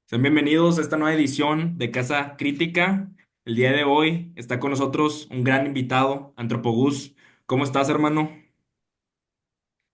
Sean bienvenidos a esta nueva edición de Casa Crítica. El día de hoy está con nosotros un gran invitado, Antropogus. ¿Cómo estás, hermano?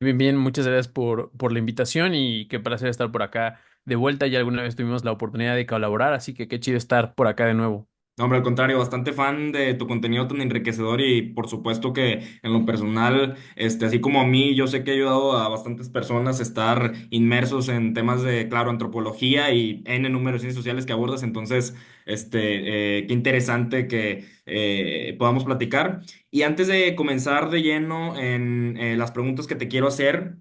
Bien, bien, muchas gracias por la invitación y qué placer estar por acá de vuelta. Ya alguna vez tuvimos la oportunidad de colaborar, así que qué chido estar por acá de nuevo. No, hombre, al contrario, bastante fan de tu contenido tan enriquecedor y por supuesto que en lo personal, así como a mí, yo sé que he ayudado a bastantes personas a estar inmersos en temas de, claro, antropología y N número de ciencias sociales que abordas, entonces, qué interesante que podamos platicar. Y antes de comenzar de lleno en las preguntas que te quiero hacer,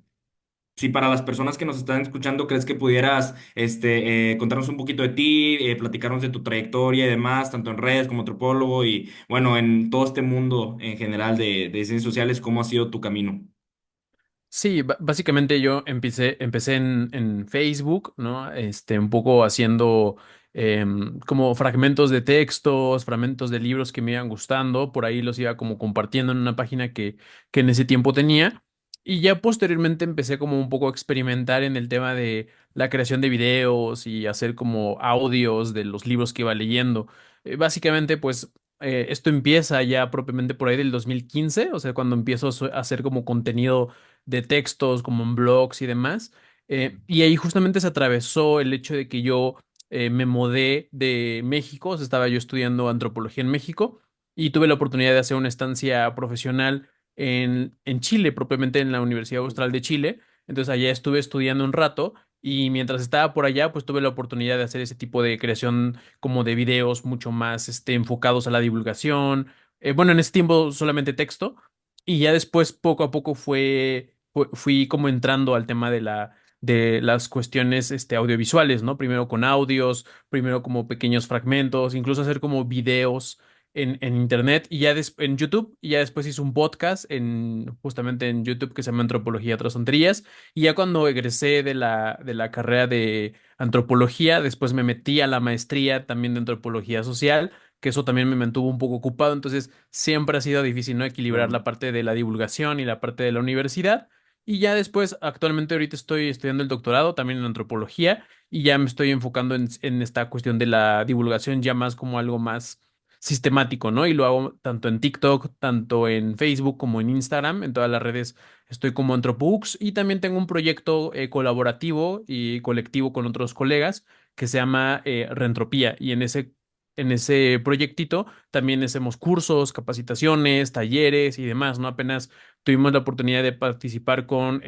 si para las personas que nos están escuchando crees que pudieras contarnos un poquito de ti, platicarnos de tu trayectoria y demás, tanto en redes como antropólogo y bueno, en todo este mundo en general de ciencias sociales, ¿cómo ha sido tu camino? Sí, básicamente yo empecé en Facebook, ¿no? Un poco haciendo como fragmentos de textos, fragmentos de libros que me iban gustando, por ahí los iba como compartiendo en una página que en ese tiempo tenía. Y ya posteriormente empecé como un poco a experimentar en el tema de la creación de videos y hacer como audios de los libros que iba leyendo. Básicamente, pues esto empieza ya propiamente por ahí del 2015, o sea, cuando empiezo a hacer como contenido de textos, como en blogs y demás. Y ahí justamente se atravesó el hecho de que yo me mudé de México, o sea, estaba yo estudiando antropología en México y tuve la oportunidad de hacer una estancia profesional en Chile, propiamente en la Universidad Austral de Chile. Entonces allá estuve estudiando un rato y mientras estaba por allá, pues tuve la oportunidad de hacer ese tipo de creación como de videos mucho más enfocados a la divulgación. Bueno, en ese tiempo solamente texto. Y ya después, poco a poco, fui como entrando al tema de las cuestiones audiovisuales, ¿no? Primero con audios, primero como pequeños fragmentos, incluso hacer como videos en internet y ya en YouTube, y ya después hice un podcast justamente en YouTube que se llama Antropología tras tonterías. Y ya cuando egresé de la carrera de antropología, después me metí a la maestría también de antropología social, que eso también me mantuvo un poco ocupado. Entonces siempre ha sido difícil, ¿no? Equilibrar Claro. la parte de la divulgación y la parte de la universidad. Y ya después, actualmente ahorita estoy estudiando el doctorado también en antropología y ya me estoy enfocando en esta cuestión de la divulgación ya más como algo más sistemático, ¿no? Y lo hago tanto en TikTok, tanto en Facebook como en Instagram, en todas las redes estoy como Antropux, y también tengo un proyecto colaborativo y colectivo con otros colegas que se llama Reentropía, y en ese proyectito también hacemos cursos, capacitaciones, talleres y demás, ¿no? Apenas tuvimos la oportunidad de participar con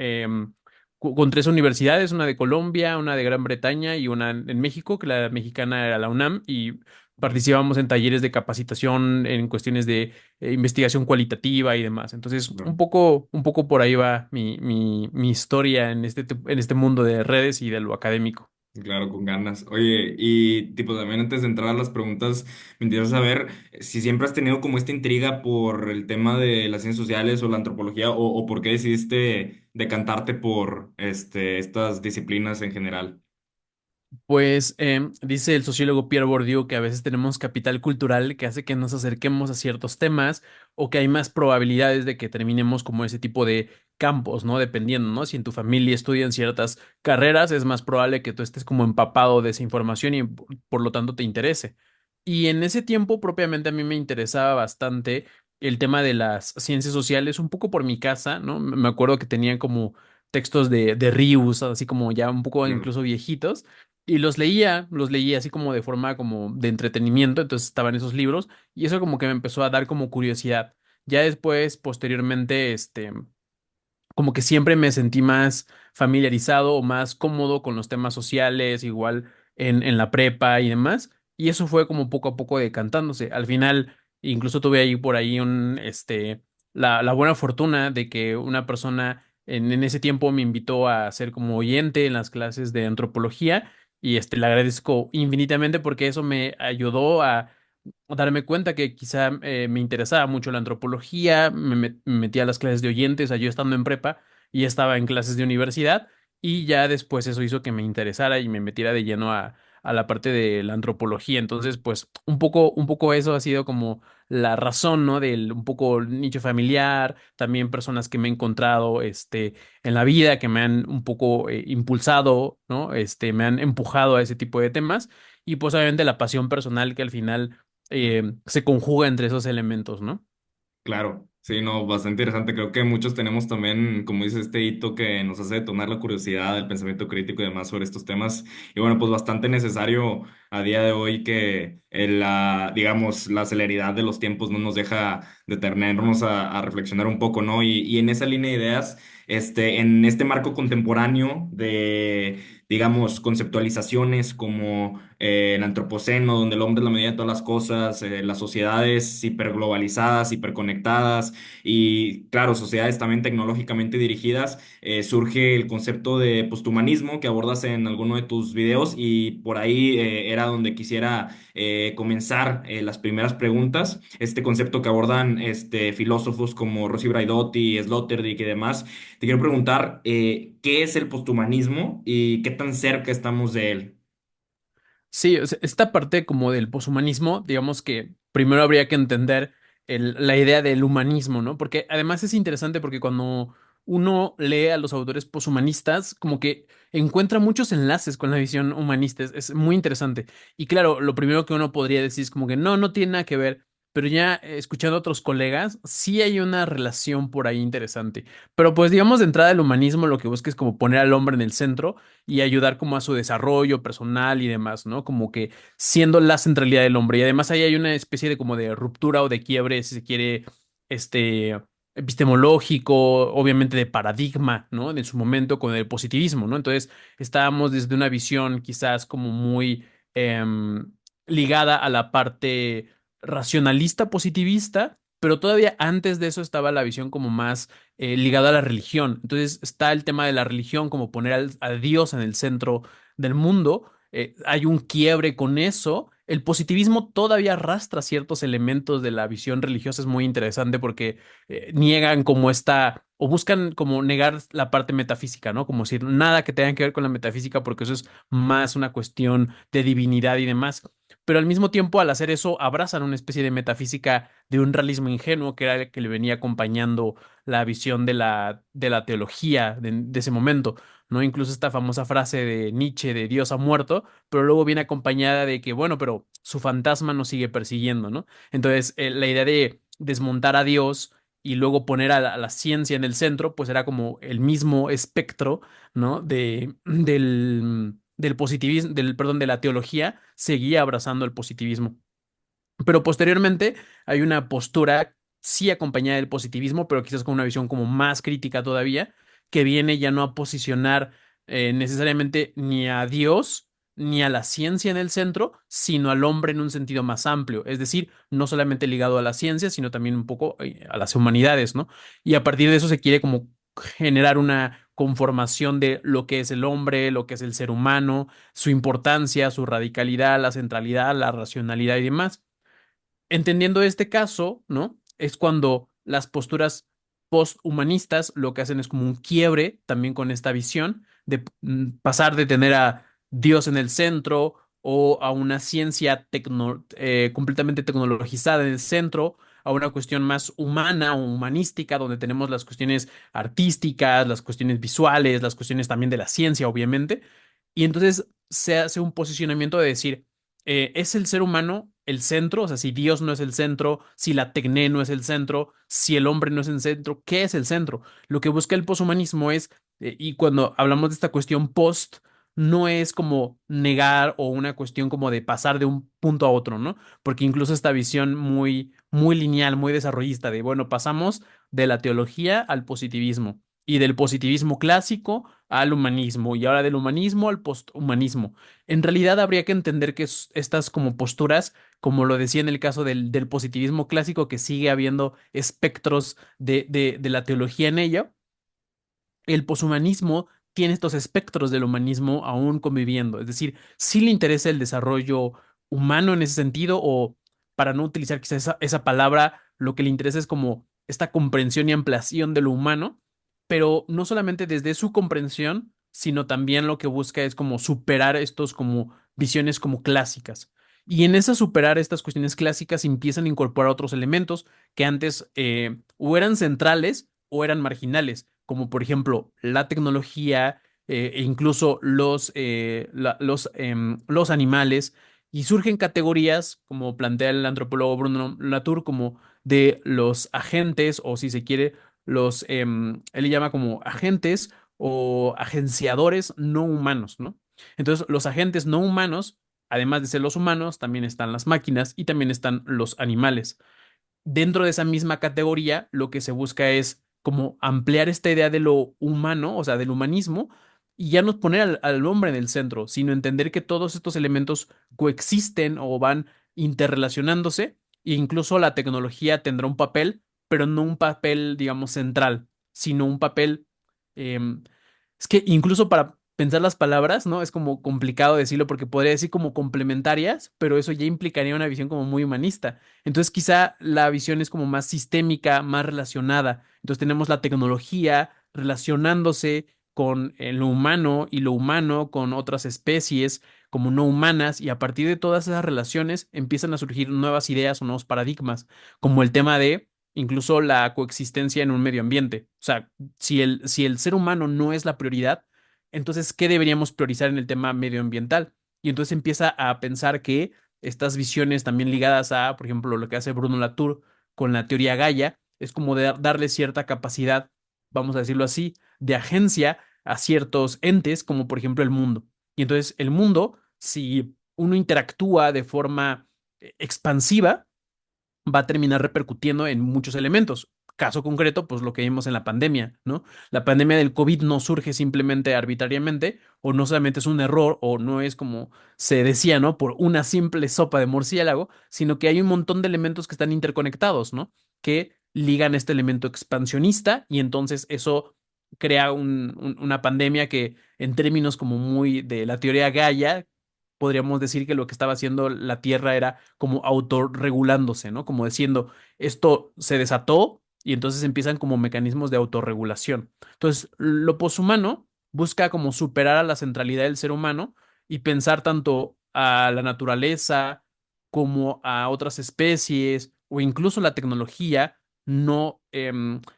tres universidades, una de Colombia, una de Gran Bretaña y una en México, que la mexicana era la UNAM, y participamos en talleres de capacitación en cuestiones de investigación cualitativa y demás. Entonces, un poco por ahí va mi historia en este mundo de redes y de lo académico. Claro, con ganas. Oye, y tipo también antes de entrar a las preguntas, me interesa saber si siempre has tenido como esta intriga por el tema de las ciencias sociales o la antropología o por qué decidiste decantarte por estas disciplinas en general. Pues dice el sociólogo Pierre Bourdieu que a veces tenemos capital cultural que hace que nos acerquemos a ciertos temas o que hay más probabilidades de que terminemos como ese tipo de campos, ¿no? Dependiendo, ¿no? Si en tu familia estudian ciertas carreras, es más probable que tú estés como empapado de esa información y por lo tanto te interese. Y en ese tiempo propiamente a mí me interesaba bastante el tema de las ciencias sociales, un poco por mi casa, ¿no? Me acuerdo que tenían como textos de Rius, así como ya un poco Claro. incluso viejitos, y los leía así como de forma como de entretenimiento, entonces estaban esos libros y eso como que me empezó a dar como curiosidad. Ya después, posteriormente, como que siempre me sentí más familiarizado o más cómodo con los temas sociales, igual en la prepa y demás, y eso fue como poco a poco decantándose. Al final, incluso tuve ahí por ahí la buena fortuna de que una persona en ese tiempo me invitó a ser como oyente en las clases de antropología, y le agradezco infinitamente porque eso me ayudó a darme cuenta que quizá me interesaba mucho la antropología. Me metí a las clases de oyentes, o sea, yo estando en prepa y ya estaba en clases de universidad, y ya después eso hizo que me interesara y me metiera de lleno a la parte de la antropología. Entonces, pues un poco eso ha sido como la razón, ¿no? Del un poco nicho familiar, también personas que me he encontrado, en la vida que me han un poco impulsado, ¿no? Me han empujado a ese tipo de temas y pues obviamente la pasión personal que al final se conjuga entre esos elementos, ¿no? Claro, sí, no, bastante interesante. Creo que muchos tenemos también, como dices, este hito que nos hace detonar la curiosidad, el pensamiento crítico y demás sobre estos temas. Y bueno, pues bastante necesario a día de hoy que digamos, la celeridad de los tiempos no nos deja detenernos a reflexionar un poco, ¿no? Y en esa línea de ideas, en este marco contemporáneo de, digamos, conceptualizaciones como el antropoceno, donde el hombre es la medida de todas las cosas, las sociedades hiperglobalizadas, hiperconectadas y, claro, sociedades también tecnológicamente dirigidas, surge el concepto de posthumanismo que abordas en alguno de tus videos y por ahí era donde quisiera comenzar las primeras preguntas. Este concepto que abordan filósofos como Rossi Braidotti, Sloterdijk y demás. Te quiero preguntar, ¿qué es el posthumanismo y qué tan cerca estamos de él? Sí, o sea, esta parte como del poshumanismo, digamos que primero habría que entender la idea del humanismo, ¿no? Porque además es interesante porque cuando uno lee a los autores poshumanistas, como que encuentra muchos enlaces con la visión humanista, es muy interesante. Y claro, lo primero que uno podría decir es como que no, no tiene nada que ver, pero ya escuchando a otros colegas, sí hay una relación por ahí interesante. Pero pues digamos de entrada el humanismo lo que busca es como poner al hombre en el centro y ayudar como a su desarrollo personal y demás, ¿no? Como que siendo la centralidad del hombre. Y además ahí hay una especie de como de ruptura o de quiebre, si se quiere, este, epistemológico, obviamente de paradigma, ¿no? En su momento con el positivismo, ¿no? Entonces estábamos desde una visión quizás como muy ligada a la parte racionalista positivista. Pero todavía antes de eso estaba la visión como más ligada a la religión. Entonces está el tema de la religión, como poner a Dios en el centro del mundo. Hay un quiebre con eso. El positivismo todavía arrastra ciertos elementos de la visión religiosa. Es muy interesante porque niegan como esta, o buscan como negar la parte metafísica, ¿no? Como decir nada que tenga que ver con la metafísica porque eso es más una cuestión de divinidad y demás. Pero al mismo tiempo, al hacer eso, abrazan una especie de metafísica de un realismo ingenuo que era el que le venía acompañando la visión de la teología de ese momento, ¿no? Incluso esta famosa frase de Nietzsche de Dios ha muerto, pero luego viene acompañada de que, bueno, pero su fantasma nos sigue persiguiendo, ¿no? Entonces, la idea de desmontar a Dios y luego poner a a la ciencia en el centro, pues era como el mismo espectro, ¿no? Del positivismo, perdón, de la teología, seguía abrazando el positivismo. Pero posteriormente hay una postura, sí acompañada del positivismo, pero quizás con una visión como más crítica todavía, que viene ya no a posicionar necesariamente ni a Dios ni a la ciencia en el centro, sino al hombre en un sentido más amplio, es decir, no solamente ligado a la ciencia, sino también un poco a las humanidades, ¿no? Y a partir de eso se quiere como generar una conformación de lo que es el hombre, lo que es el ser humano, su importancia, su radicalidad, la centralidad, la racionalidad y demás. Entendiendo este caso, ¿no? Es cuando las posturas posthumanistas lo que hacen es como un quiebre también con esta visión de pasar de tener a Dios en el centro o a una ciencia completamente tecnologizada en el centro, a una cuestión más humana o humanística, donde tenemos las cuestiones artísticas, las cuestiones visuales, las cuestiones también de la ciencia, obviamente. Y entonces se hace un posicionamiento de decir, ¿es el ser humano el centro? O sea, si Dios no es el centro, si la tecné no es el centro, si el hombre no es el centro, ¿qué es el centro? Lo que busca el poshumanismo es, y cuando hablamos de esta cuestión post, no es como negar o una cuestión como de pasar de un punto a otro, ¿no? Porque incluso esta visión muy, muy lineal, muy desarrollista de, bueno, pasamos de la teología al positivismo y del positivismo clásico al humanismo y ahora del humanismo al posthumanismo. En realidad habría que entender que estas como posturas, como lo decía en el caso del positivismo clásico, que sigue habiendo espectros de la teología en ella, el poshumanismo tiene estos espectros del humanismo aún conviviendo. Es decir, sí le interesa el desarrollo humano en ese sentido, o para no utilizar quizás esa palabra, lo que le interesa es como esta comprensión y ampliación de lo humano, pero no solamente desde su comprensión, sino también lo que busca es como superar estos como visiones como clásicas. Y en esa superar estas cuestiones clásicas empiezan a incorporar otros elementos que antes o eran centrales o eran marginales, como por ejemplo la tecnología e incluso los animales. Y surgen categorías, como plantea el antropólogo Bruno Latour, como de los agentes, o si se quiere, él le llama como agentes o agenciadores no humanos, ¿no? Entonces, los agentes no humanos, además de ser los humanos, también están las máquinas y también están los animales. Dentro de esa misma categoría, lo que se busca es como ampliar esta idea de lo humano, o sea, del humanismo, y ya no poner al hombre en el centro, sino entender que todos estos elementos coexisten o van interrelacionándose, e incluso la tecnología tendrá un papel, pero no un papel, digamos, central, sino un papel em, es que incluso para pensar las palabras, ¿no? Es como complicado decirlo porque podría decir como complementarias, pero eso ya implicaría una visión como muy humanista. Entonces quizá la visión es como más sistémica, más relacionada. Entonces tenemos la tecnología relacionándose con lo humano y lo humano con otras especies como no humanas y a partir de todas esas relaciones empiezan a surgir nuevas ideas o nuevos paradigmas, como el tema de incluso la coexistencia en un medio ambiente. O sea, si el ser humano no es la prioridad, entonces, ¿qué deberíamos priorizar en el tema medioambiental? Y entonces empieza a pensar que estas visiones también ligadas a, por ejemplo, lo que hace Bruno Latour con la teoría Gaia, es como de darle cierta capacidad, vamos a decirlo así, de agencia a ciertos entes, como por ejemplo el mundo. Y entonces el mundo, si uno interactúa de forma expansiva, va a terminar repercutiendo en muchos elementos. Caso concreto, pues lo que vimos en la pandemia, ¿no? La pandemia del COVID no surge simplemente arbitrariamente, o no solamente es un error, o no es como se decía, ¿no? Por una simple sopa de murciélago, sino que hay un montón de elementos que están interconectados, ¿no? Que ligan este elemento expansionista y entonces eso crea una pandemia que en términos como muy de la teoría Gaia, podríamos decir que lo que estaba haciendo la Tierra era como autorregulándose, ¿no? Como diciendo, esto se desató y entonces empiezan como mecanismos de autorregulación. Entonces, lo poshumano busca como superar a la centralidad del ser humano y pensar tanto a la naturaleza como a otras especies o incluso la tecnología no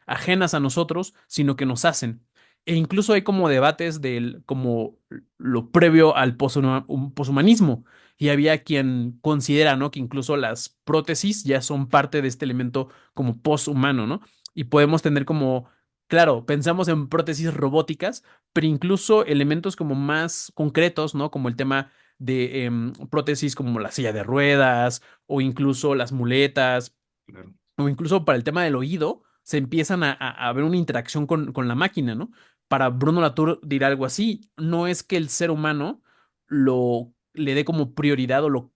ajenas a nosotros, sino que nos hacen. E incluso hay como debates del como lo previo al poshumanismo. Y había quien considera, ¿no? Que incluso las prótesis ya son parte de este elemento como poshumano, ¿no? Y podemos tener como, claro, pensamos en prótesis robóticas, pero incluso elementos como más concretos, ¿no? Como el tema de prótesis como la silla de ruedas o incluso las muletas Claro. o incluso para el tema del oído, se empiezan a ver una interacción con la máquina, ¿no? Para Bruno Latour dirá algo así, no es que el ser humano le dé como prioridad o lo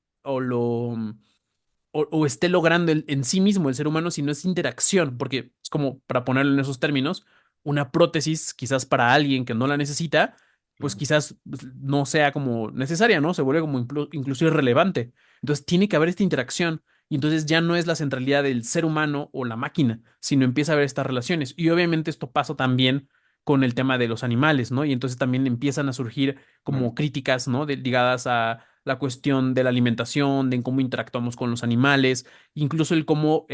o esté logrando en sí mismo el ser humano, sino es interacción, porque es como, para ponerlo en esos términos, una prótesis quizás para alguien que no la necesita, pues Claro. quizás no sea como necesaria, ¿no? Se vuelve como incluso irrelevante. Entonces tiene que haber esta interacción y entonces ya no es la centralidad del ser humano o la máquina, sino empieza a haber estas relaciones. Y obviamente esto pasa también con el tema de los animales, ¿no? Y entonces también empiezan a surgir Claro. como críticas, ¿no? Ligadas a la cuestión de la alimentación, de en cómo interactuamos con los animales, incluso el cómo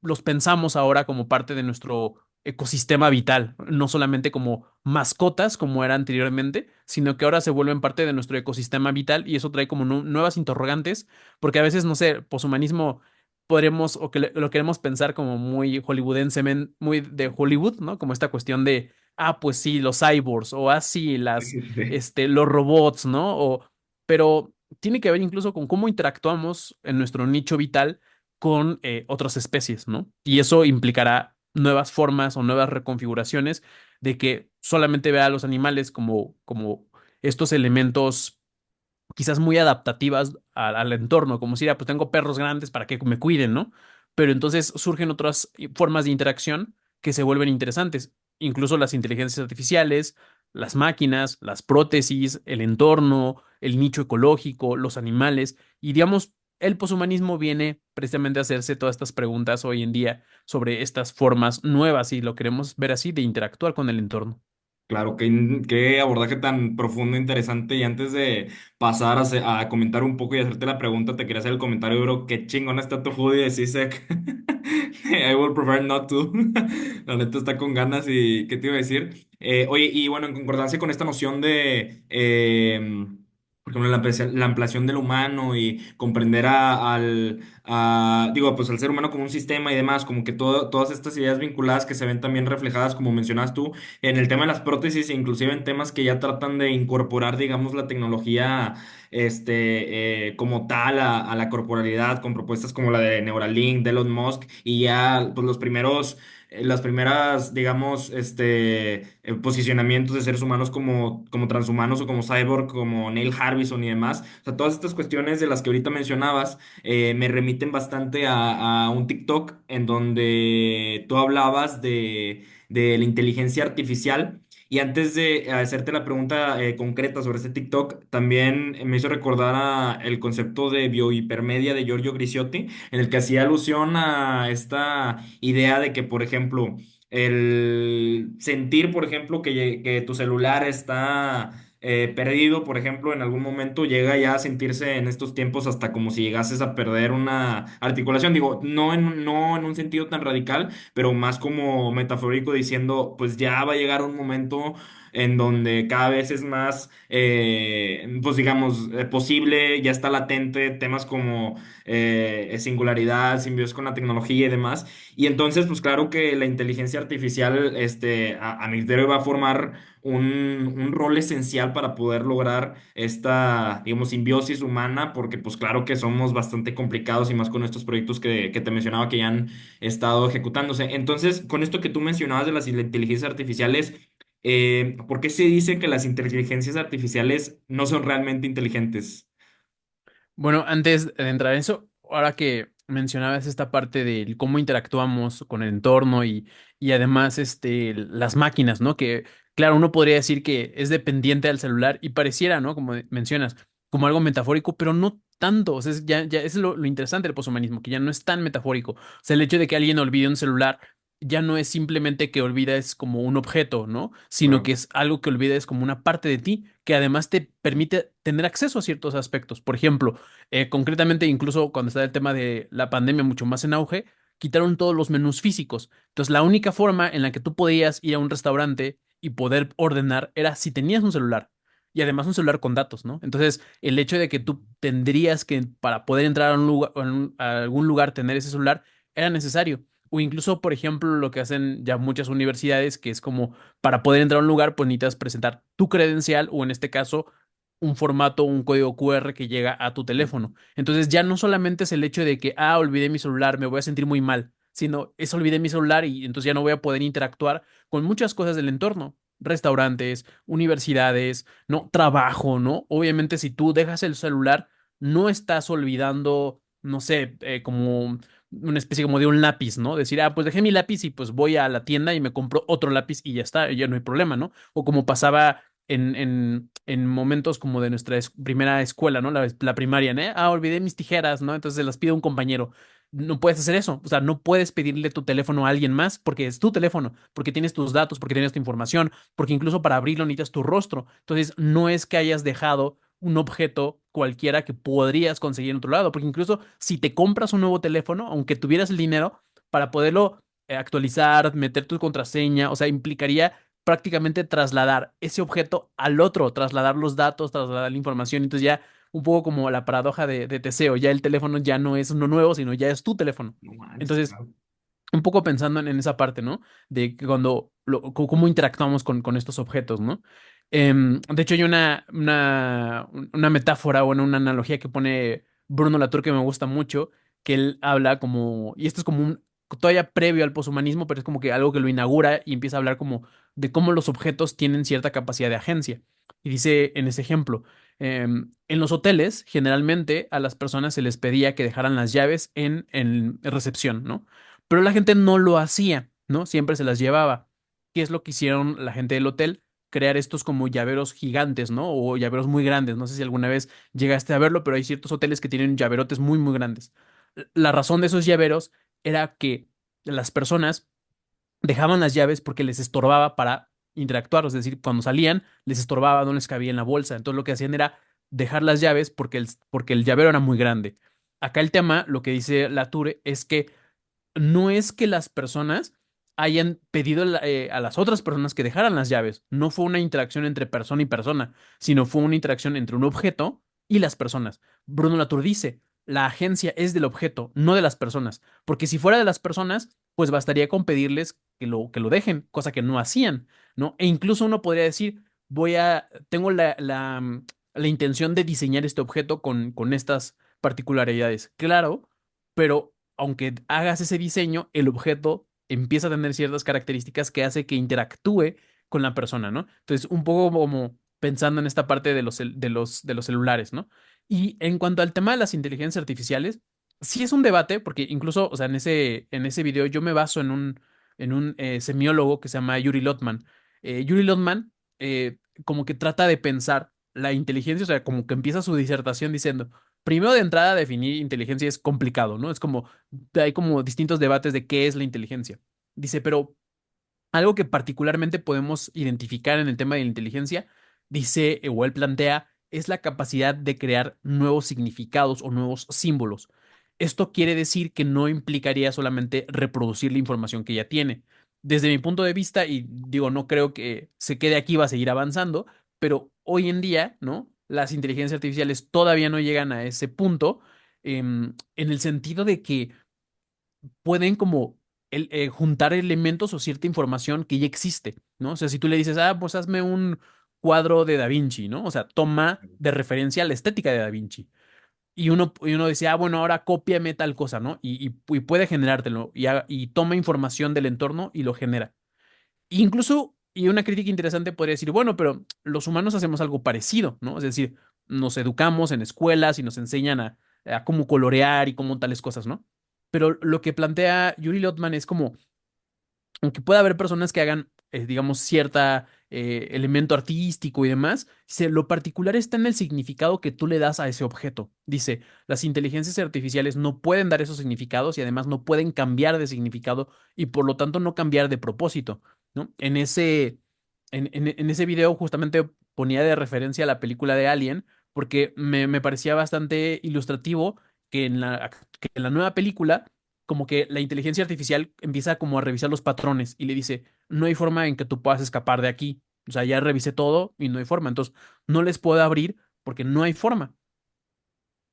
los pensamos ahora como parte de nuestro ecosistema vital, no solamente como mascotas como era anteriormente, sino que ahora se vuelven parte de nuestro ecosistema vital y eso trae como nuevas interrogantes, porque a veces, no sé, poshumanismo podremos o que lo queremos pensar como muy hollywoodense, muy de Hollywood, ¿no? Como esta cuestión de, pues sí, los cyborgs o así, Sí, sí. los robots, ¿no? Pero tiene que ver incluso con cómo interactuamos en nuestro nicho vital con otras especies, ¿no? Y eso implicará nuevas formas o nuevas reconfiguraciones de que solamente vea a los animales como estos elementos quizás muy adaptativas al entorno, como si, pues tengo perros grandes para que me cuiden, ¿no? Pero entonces surgen otras formas de interacción que se vuelven interesantes, incluso las inteligencias artificiales, las máquinas, las prótesis, el entorno, el nicho ecológico, los animales, y digamos, el poshumanismo viene precisamente a hacerse todas estas preguntas hoy en día sobre estas formas nuevas, si lo queremos ver así, de interactuar con el entorno. Claro, qué abordaje tan profundo, e interesante. Y antes de pasar a comentar un poco y hacerte la pregunta, te quería hacer el comentario, bro. Qué chingón está tu hoodie de CISEC. I would prefer not to. La neta está con ganas y ¿qué te iba a decir? Oye, y bueno, en concordancia con esta noción de, por ejemplo, la ampliación del humano y comprender digo, pues al ser humano como un sistema y demás, como que todas estas ideas vinculadas que se ven también reflejadas, como mencionas tú en el tema de las prótesis, e inclusive en temas que ya tratan de incorporar, digamos, la tecnología, como tal a la corporalidad, con propuestas como la de Neuralink, de Elon Musk, y ya, pues, las primeras, digamos, posicionamientos de seres humanos como transhumanos o como cyborg, como Neil Harbison y demás. O sea, todas estas cuestiones de las que ahorita mencionabas, me remiten bastante a un TikTok en donde tú hablabas de la inteligencia artificial. Y antes de hacerte la pregunta concreta sobre este TikTok, también me hizo recordar el concepto de biohipermedia de Giorgio Grisiotti, en el que hacía alusión a esta idea de que, por ejemplo, el sentir, por ejemplo, que tu celular está perdido, por ejemplo, en algún momento llega ya a sentirse en estos tiempos hasta como si llegases a perder una articulación. Digo, no en un sentido tan radical, pero más como metafórico diciendo, pues ya va a llegar un momento en donde cada vez es más, pues digamos, posible, ya está latente temas como singularidad, simbiosis con la tecnología y demás. Y entonces, pues claro que la inteligencia artificial, a mi criterio, va a formar un rol esencial para poder lograr esta, digamos, simbiosis humana, porque pues claro que somos bastante complicados y más con estos proyectos que te mencionaba que ya han estado ejecutándose. Entonces, con esto que tú mencionabas de las inteligencias artificiales, ¿por qué se dice que las inteligencias artificiales no son realmente inteligentes? Bueno, antes de entrar en eso, ahora que mencionabas esta parte de cómo interactuamos con el entorno y además las máquinas, ¿no? Que, claro, uno podría decir que es dependiente del celular y pareciera, ¿no? Como mencionas, como algo metafórico, pero no tanto. O sea, ya es lo interesante del poshumanismo, que ya no es tan metafórico. O sea, el hecho de que alguien olvide un celular ya no es simplemente que olvides como un objeto, ¿no? Sino que Claro. es algo que olvides como una parte de ti que además te permite tener acceso a ciertos aspectos. Por ejemplo, concretamente, incluso cuando está el tema de la pandemia mucho más en auge, quitaron todos los menús físicos. Entonces, la única forma en la que tú podías ir a un restaurante y poder ordenar era si tenías un celular. Y además un celular con datos, ¿no? Entonces, el hecho de que tú tendrías que, para poder entrar a un lugar, a algún lugar, tener ese celular, era necesario. O incluso, por ejemplo, lo que hacen ya muchas universidades, que es como para poder entrar a un lugar, pues necesitas presentar tu credencial o en este caso un formato, un código QR que llega a tu teléfono. Entonces ya no solamente es el hecho de que, olvidé mi celular, me voy a sentir muy mal, sino es olvidé mi celular y entonces ya no voy a poder interactuar con muchas cosas del entorno. Restaurantes, universidades, ¿no? Trabajo, ¿no? Obviamente si tú dejas el celular, no estás olvidando, no sé, como una especie como de un lápiz, ¿no? Decir, pues dejé mi lápiz y pues voy a la tienda y me compro otro lápiz y ya está, ya no hay problema, ¿no? O como pasaba en momentos como de nuestra primera escuela, ¿no? La primaria, ¿no? Olvidé mis tijeras, ¿no? Entonces se las pido a un compañero. No puedes hacer eso, o sea, no puedes pedirle tu teléfono a alguien más porque es tu teléfono, porque tienes tus datos, porque tienes tu información, porque incluso para abrirlo necesitas tu rostro. Entonces, no es que hayas dejado un objeto cualquiera que podrías conseguir en otro lado, porque incluso si te compras un nuevo teléfono, aunque tuvieras el dinero para poderlo actualizar, meter tu contraseña, o sea, implicaría prácticamente trasladar ese objeto al otro, trasladar los datos, trasladar la información. Entonces ya un poco como la paradoja de Teseo, ya el teléfono ya no es uno nuevo, sino ya es tu teléfono. No manches, Entonces, claro. un poco pensando en esa parte, ¿no? De que cuando, cómo interactuamos con estos objetos, ¿no? De hecho, hay una metáfora, bueno, una analogía que pone Bruno Latour que me gusta mucho, que él habla como, y esto es como todavía previo al poshumanismo, pero es como que algo que lo inaugura y empieza a hablar como de cómo los objetos tienen cierta capacidad de agencia. Y dice en ese ejemplo, en los hoteles, generalmente a las personas se les pedía que dejaran las llaves en recepción, ¿no? Pero la gente no lo hacía, ¿no? Siempre se las llevaba. ¿Qué es lo que hicieron la gente del hotel? Crear estos como llaveros gigantes, ¿no? O llaveros muy grandes. No sé si alguna vez llegaste a verlo, pero hay ciertos hoteles que tienen llaverotes muy, muy grandes. La razón de esos llaveros era que las personas dejaban las llaves porque les estorbaba para interactuar, es decir, cuando salían les estorbaba, no les cabía en la bolsa, entonces lo que hacían era dejar las llaves porque el llavero era muy grande. Acá el tema, lo que dice Latour, es que no es que las personas hayan pedido a las otras personas que dejaran las llaves. No fue una interacción entre persona y persona, sino fue una interacción entre un objeto y las personas. Bruno Latour dice, la agencia es del objeto, no de las personas, porque si fuera de las personas, pues bastaría con pedirles que lo dejen, cosa que no hacían, ¿no? E incluso uno podría decir, tengo la intención de diseñar este objeto con estas particularidades. Claro, pero aunque hagas ese diseño, el objeto empieza a tener ciertas características que hace que interactúe con la persona, ¿no? Entonces, un poco como pensando en esta parte de de los celulares, ¿no? Y en cuanto al tema de las inteligencias artificiales, sí es un debate, porque incluso, o sea, en ese video yo me baso en un semiólogo que se llama Yuri Lotman. Yuri Lotman como que trata de pensar la inteligencia, o sea, como que empieza su disertación diciendo, primero de entrada, definir inteligencia es complicado, ¿no? Es como, hay como distintos debates de qué es la inteligencia. Dice, pero algo que particularmente podemos identificar en el tema de la inteligencia, dice, o él plantea, es la capacidad de crear nuevos significados o nuevos símbolos. Esto quiere decir que no implicaría solamente reproducir la información que ya tiene. Desde mi punto de vista, y digo, no creo que se quede aquí, va a seguir avanzando, pero hoy en día, ¿no? Las inteligencias artificiales todavía no llegan a ese punto, en el sentido de que pueden como juntar elementos o cierta información que ya existe, ¿no? O sea, si tú le dices, ah, pues hazme un cuadro de Da Vinci, ¿no? O sea, toma de referencia la estética de Da Vinci. Y uno dice, ah, bueno, ahora cópiame tal cosa, ¿no? Y puede generártelo y toma información del entorno y lo genera. Incluso, y una crítica interesante podría decir, bueno, pero los humanos hacemos algo parecido, ¿no? Es decir, nos educamos en escuelas y nos enseñan a cómo colorear y cómo tales cosas, ¿no? Pero lo que plantea Yuri Lotman es como, aunque pueda haber personas que hagan, digamos, cierta elemento artístico y demás, dice, lo particular está en el significado que tú le das a ese objeto. Dice, las inteligencias artificiales no pueden dar esos significados y además no pueden cambiar de significado y por lo tanto no cambiar de propósito, ¿no? En ese video justamente ponía de referencia la película de Alien porque me parecía bastante ilustrativo que en la nueva película como que la inteligencia artificial empieza como a revisar los patrones y le dice, no hay forma en que tú puedas escapar de aquí. O sea, ya revisé todo y no hay forma. Entonces, no les puedo abrir porque no hay forma.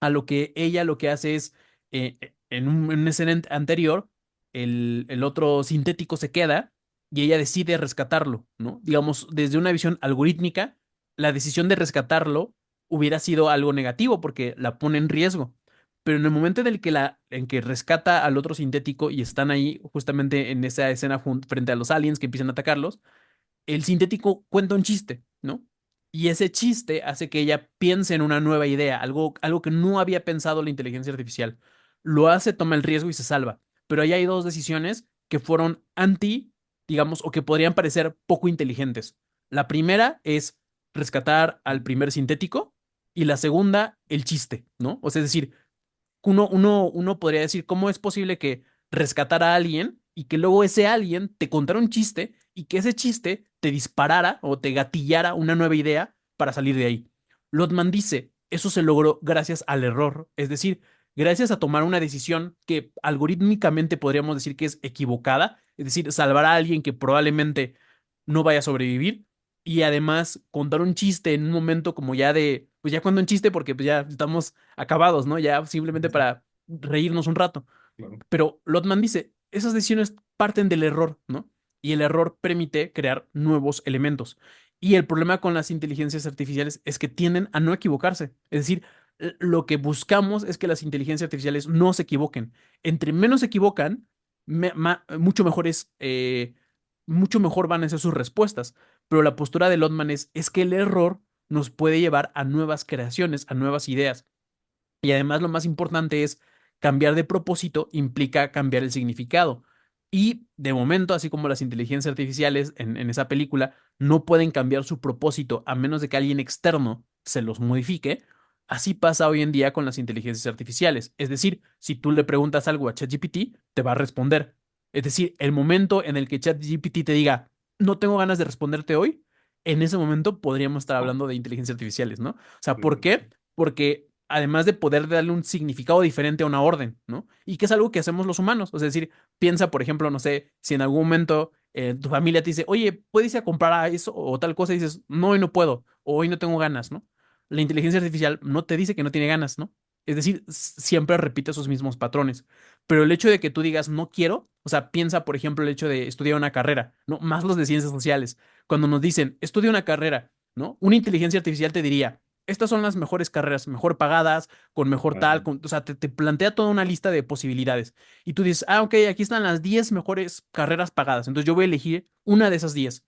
A lo que ella lo que hace es, en una escena anterior, el otro sintético se queda y ella decide rescatarlo, ¿no? Digamos, desde una visión algorítmica, la decisión de rescatarlo hubiera sido algo negativo porque la pone en riesgo. Pero en el momento en el que en que rescata al otro sintético y están ahí justamente en esa escena frente a los aliens que empiezan a atacarlos, el sintético cuenta un chiste, ¿no? Y ese chiste hace que ella piense en una nueva idea, algo que no había pensado la inteligencia artificial. Lo hace, toma el riesgo y se salva. Pero ahí hay dos decisiones que fueron digamos, o que podrían parecer poco inteligentes. La primera es rescatar al primer sintético y la segunda, el chiste, ¿no? O sea, es decir, uno podría decir, ¿cómo es posible que rescatar a alguien y que luego ese alguien te contara un chiste y que ese chiste te disparara o te gatillara una nueva idea para salir de ahí? Lotman dice, eso se logró gracias al error, es decir, gracias a tomar una decisión que algorítmicamente podríamos decir que es equivocada, es decir, salvar a alguien que probablemente no vaya a sobrevivir y además contar un chiste en un momento como ya pues ya cuando un chiste porque pues ya estamos acabados, ¿no? Ya simplemente Sí, para reírnos un rato. claro. Pero Lotman dice, esas decisiones parten del error, ¿no? Y el error permite crear nuevos elementos. Y el problema con las inteligencias artificiales es que tienden a no equivocarse. Es decir, lo que buscamos es que las inteligencias artificiales no se equivoquen. Entre menos se equivocan, mucho mucho mejor van a ser sus respuestas. Pero la postura de Lotman es que el error nos puede llevar a nuevas creaciones, a nuevas ideas. Y además lo más importante es cambiar de propósito implica cambiar el significado. Y de momento, así como las inteligencias artificiales en esa película no pueden cambiar su propósito a menos de que alguien externo se los modifique, así pasa hoy en día con las inteligencias artificiales. Es decir, si tú le preguntas algo a ChatGPT, te va a responder. Es decir, el momento en el que ChatGPT te diga, no tengo ganas de responderte hoy, en ese momento podríamos estar hablando de inteligencias artificiales, ¿no? O sea, ¿por qué? Porque además de poder darle un significado diferente a una orden, ¿no? Y que es algo que hacemos los humanos. O sea, es decir, piensa, por ejemplo, no sé, si en algún momento tu familia te dice, oye, ¿puedes ir a comprar a eso o tal cosa? Y dices, no, hoy no puedo, o hoy no tengo ganas, ¿no? La inteligencia artificial no te dice que no tiene ganas, ¿no? Es decir, siempre repite esos mismos patrones. Pero el hecho de que tú digas no quiero, o sea, piensa, por ejemplo, el hecho de estudiar una carrera, ¿no? Más los de ciencias sociales. Cuando nos dicen estudia una carrera, ¿no? Una inteligencia artificial te diría, estas son las mejores carreras, mejor pagadas, con mejor tal, o sea, te plantea toda una lista de posibilidades. Y tú dices, ah, ok, aquí están las 10 mejores carreras pagadas, entonces yo voy a elegir una de esas 10.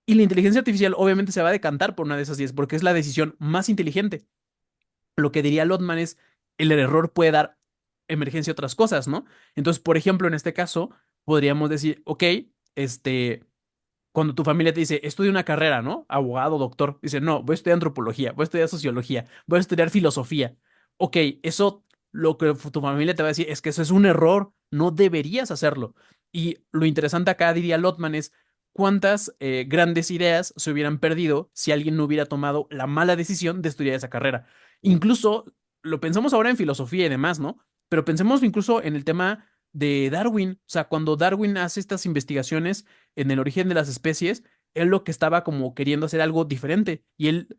Y la inteligencia artificial obviamente se va a decantar por una de esas 10 porque es la decisión más inteligente. Lo que diría Lotman es, el error puede dar emergencia a otras cosas, ¿no? Entonces, por ejemplo, en este caso, podríamos decir, ok, este, cuando tu familia te dice, estudia una carrera, ¿no? Abogado, doctor, dice, no, voy a estudiar antropología, voy a estudiar sociología, voy a estudiar filosofía. Ok, eso, lo que tu familia te va a decir es que eso es un error, no deberías hacerlo. Y lo interesante acá, diría Lotman, es cuántas grandes ideas se hubieran perdido si alguien no hubiera tomado la mala decisión de estudiar esa carrera. Incluso lo pensamos ahora en filosofía y demás, ¿no? Pero pensemos incluso en el tema de Darwin. O sea, cuando Darwin hace estas investigaciones en el origen de las especies, él lo que estaba como queriendo hacer algo diferente y él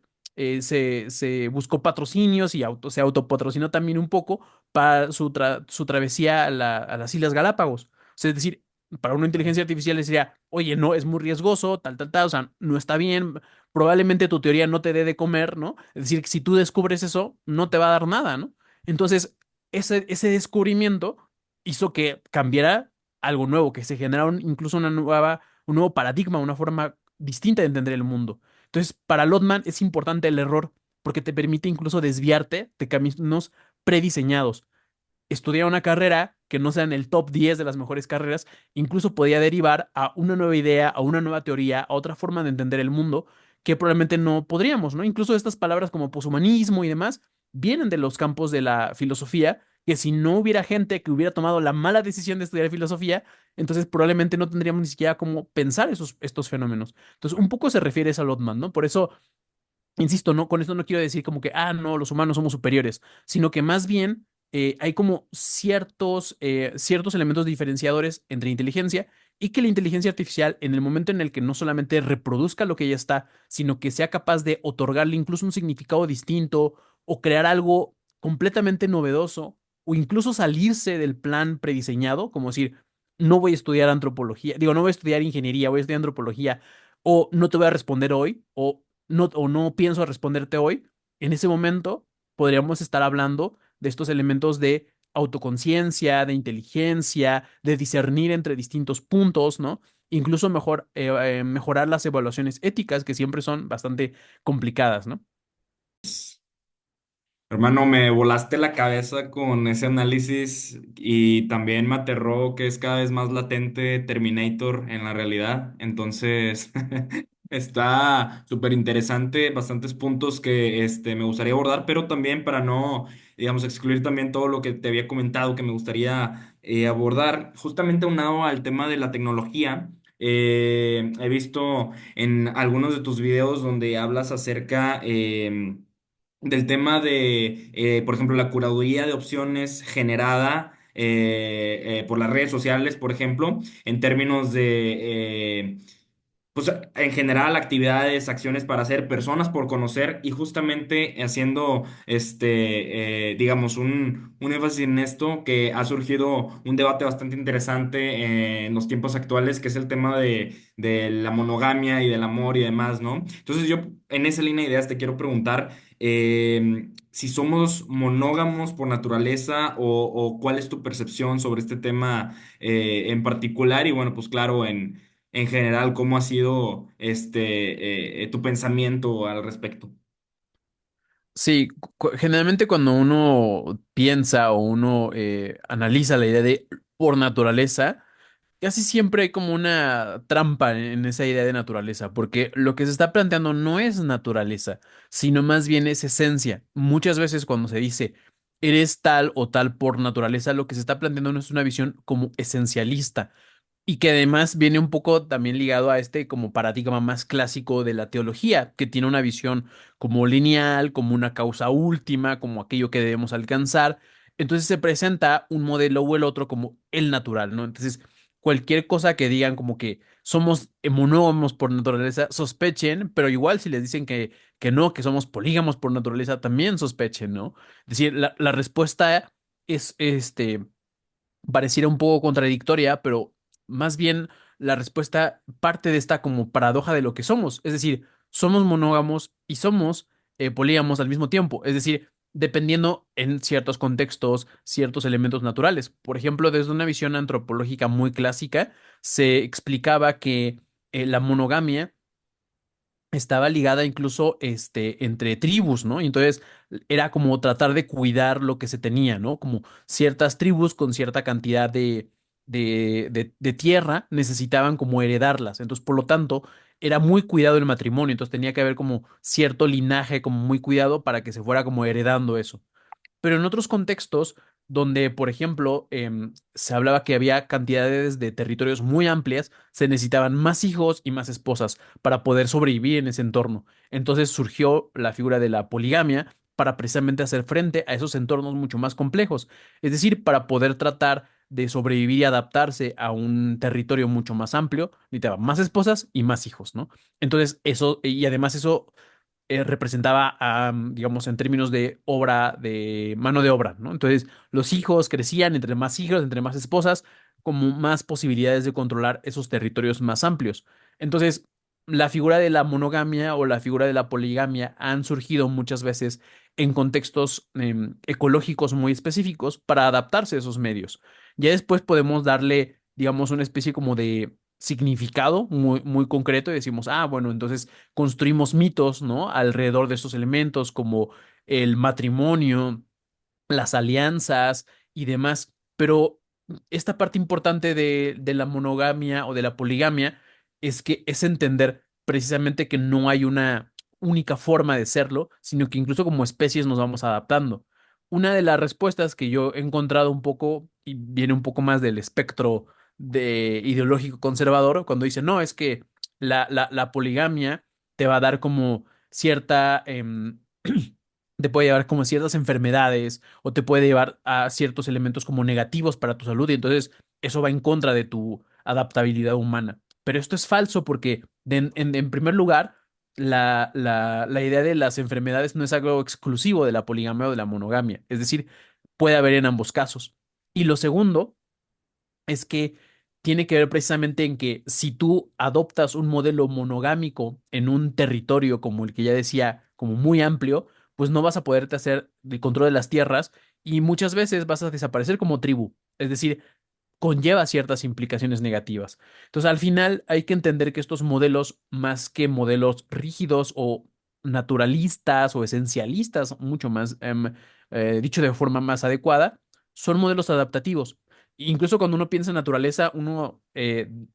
se buscó patrocinios y se autopatrocinó también un poco para su travesía a las Islas Galápagos. O sea, es decir, para una inteligencia artificial le diría, oye, no, es muy riesgoso, tal, tal, tal, o sea, no está bien, probablemente tu teoría no te dé de comer, ¿no? Es decir, que si tú descubres eso, no te va a dar nada, ¿no? Entonces, ese descubrimiento hizo que cambiara algo nuevo, que se generara incluso un nuevo paradigma, una forma distinta de entender el mundo. Entonces, para Lotman es importante el error, porque te permite incluso desviarte de caminos prediseñados. Estudiar una carrera que no sea en el top 10 de las mejores carreras, incluso podía derivar a una nueva idea, a una nueva teoría, a otra forma de entender el mundo que probablemente no podríamos, ¿no? Incluso estas palabras como poshumanismo y demás vienen de los campos de la filosofía, que si no hubiera gente que hubiera tomado la mala decisión de estudiar filosofía, entonces probablemente no tendríamos ni siquiera cómo pensar estos fenómenos. Entonces, un poco se refiere a Lotman, ¿no? Por eso insisto, no, con esto no quiero decir como que, ah, no, los humanos somos superiores, sino que más bien hay como ciertos elementos diferenciadores entre inteligencia y que la inteligencia artificial, en el momento en el que no solamente reproduzca lo que ya está, sino que sea capaz de otorgarle incluso un significado distinto o crear algo completamente novedoso o incluso salirse del plan prediseñado, como decir, no voy a estudiar antropología, digo, no voy a estudiar ingeniería, voy a estudiar antropología, o no te voy a responder hoy, o no pienso responderte hoy, en ese momento podríamos estar hablando de estos elementos de autoconciencia, de inteligencia, de discernir entre distintos puntos, ¿no? Incluso mejorar las evaluaciones éticas, que siempre son bastante complicadas, ¿no? Hermano, me volaste la cabeza con ese análisis y también me aterró que es cada vez más latente Terminator en la realidad. Entonces, está súper interesante, bastantes puntos que me gustaría abordar, pero también para no, digamos, excluir también todo lo que te había comentado que me gustaría abordar, justamente aunado al tema de la tecnología. He visto en algunos de tus videos donde hablas acerca del tema de, por ejemplo, la curaduría de opciones generada por las redes sociales, por ejemplo, en términos de, pues en general, actividades, acciones para hacer, personas por conocer y justamente haciendo, digamos, un énfasis en esto que ha surgido un debate bastante interesante en los tiempos actuales, que es el tema de la monogamia y del amor y demás, ¿no? Entonces yo, en esa línea de ideas, te quiero preguntar si somos monógamos por naturaleza o cuál es tu percepción sobre este tema en particular y bueno, pues claro, en general, ¿cómo ha sido tu pensamiento al respecto? Sí, generalmente cuando uno piensa o uno analiza la idea de por naturaleza, casi siempre hay como una trampa en esa idea de naturaleza, porque lo que se está planteando no es naturaleza, sino más bien es esencia. Muchas veces cuando se dice eres tal o tal por naturaleza, lo que se está planteando no es una visión como esencialista. Y que además viene un poco también ligado a este como paradigma más clásico de la teología, que tiene una visión como lineal, como una causa última, como aquello que debemos alcanzar. Entonces se presenta un modelo o el otro como el natural, ¿no? Entonces, cualquier cosa que digan como que somos monógamos por naturaleza, sospechen, pero igual si les dicen que no, que somos polígamos por naturaleza, también sospechen, ¿no? Es decir, la respuesta es pareciera un poco contradictoria, pero más bien la respuesta parte de esta como paradoja de lo que somos. Es decir, somos monógamos y somos polígamos al mismo tiempo. Es decir, dependiendo en ciertos contextos, ciertos elementos naturales. Por ejemplo, desde una visión antropológica muy clásica, se explicaba que la monogamia estaba ligada incluso entre tribus, ¿no? Y entonces era como tratar de cuidar lo que se tenía, ¿no? Como ciertas tribus con cierta cantidad de tierra necesitaban como heredarlas. Entonces, por lo tanto, era muy cuidado el matrimonio. Entonces tenía que haber como cierto linaje como muy cuidado para que se fuera como heredando eso. Pero en otros contextos donde, por ejemplo, se hablaba que había cantidades de territorios muy amplias, se necesitaban más hijos y más esposas para poder sobrevivir en ese entorno. Entonces surgió la figura de la poligamia para precisamente hacer frente a esos entornos mucho más complejos. Es decir, para poder tratar de sobrevivir y adaptarse a un territorio mucho más amplio, necesitaba más esposas y más hijos, ¿no? Entonces, eso, y además eso representaba, digamos, en términos de obra, de mano de obra, ¿no? Entonces, los hijos crecían, entre más hijos, entre más esposas, como más posibilidades de controlar esos territorios más amplios. Entonces, la figura de la monogamia o la figura de la poligamia han surgido muchas veces en contextos ecológicos muy específicos para adaptarse a esos medios. Ya después podemos darle, digamos, una especie como de significado muy, muy concreto y decimos, ah, bueno, entonces construimos mitos, ¿no? Alrededor de estos elementos como el matrimonio, las alianzas y demás. Pero esta parte importante de la monogamia o de la poligamia es que es entender precisamente que no hay una única forma de serlo, sino que incluso como especies nos vamos adaptando. Una de las respuestas que yo he encontrado un poco, y viene un poco más del espectro de ideológico conservador, cuando dice, no, es que la poligamia te va a dar como cierta, te puede llevar como ciertas enfermedades o te puede llevar a ciertos elementos como negativos para tu salud y entonces eso va en contra de tu adaptabilidad humana. Pero esto es falso porque en primer lugar, la idea de las enfermedades no es algo exclusivo de la poligamia o de la monogamia, es decir, puede haber en ambos casos. Y lo segundo es que tiene que ver precisamente en que si tú adoptas un modelo monogámico en un territorio como el que ya decía, como muy amplio, pues no vas a poderte hacer el control de las tierras y muchas veces vas a desaparecer como tribu. Es decir, conlleva ciertas implicaciones negativas. Entonces, al final hay que entender que estos modelos, más que modelos rígidos o naturalistas o esencialistas, mucho más, dicho de forma más adecuada, son modelos adaptativos. Incluso cuando uno piensa en naturaleza, uno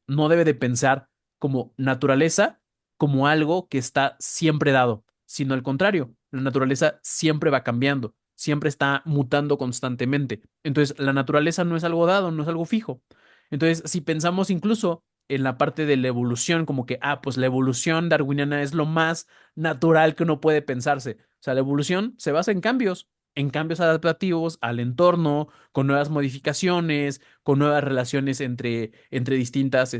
no debe de pensar como naturaleza como algo que está siempre dado, sino al contrario, la naturaleza siempre va cambiando, siempre está mutando constantemente. Entonces, la naturaleza no es algo dado, no es algo fijo. Entonces, si pensamos incluso en la parte de la evolución, como que, ah, pues la evolución darwiniana es lo más natural que uno puede pensarse. O sea, la evolución se basa en cambios adaptativos al entorno, con nuevas modificaciones, con nuevas relaciones entre distintas,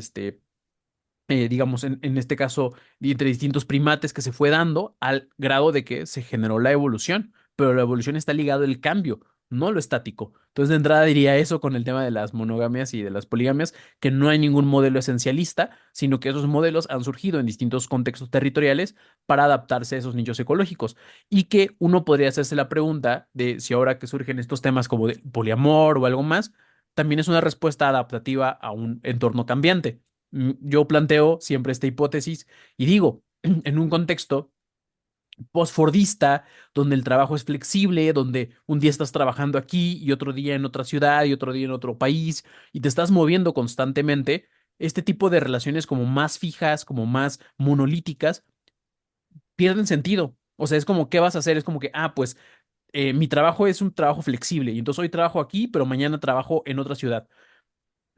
digamos, en este caso, entre distintos primates que se fue dando al grado de que se generó la evolución, pero la evolución está ligada al cambio, no lo estático. Entonces, de entrada diría eso con el tema de las monogamias y de las poligamias, que no hay ningún modelo esencialista, sino que esos modelos han surgido en distintos contextos territoriales para adaptarse a esos nichos ecológicos y que uno podría hacerse la pregunta de si ahora que surgen estos temas como de poliamor o algo más, también es una respuesta adaptativa a un entorno cambiante. Yo planteo siempre esta hipótesis y digo, en un contexto postfordista, donde el trabajo es flexible, donde un día estás trabajando aquí y otro día en otra ciudad y otro día en otro país y te estás moviendo constantemente, este tipo de relaciones como más fijas, como más monolíticas, pierden sentido. O sea, es como, ¿qué vas a hacer? Es como que, ah, pues mi trabajo es un trabajo flexible y entonces hoy trabajo aquí, pero mañana trabajo en otra ciudad.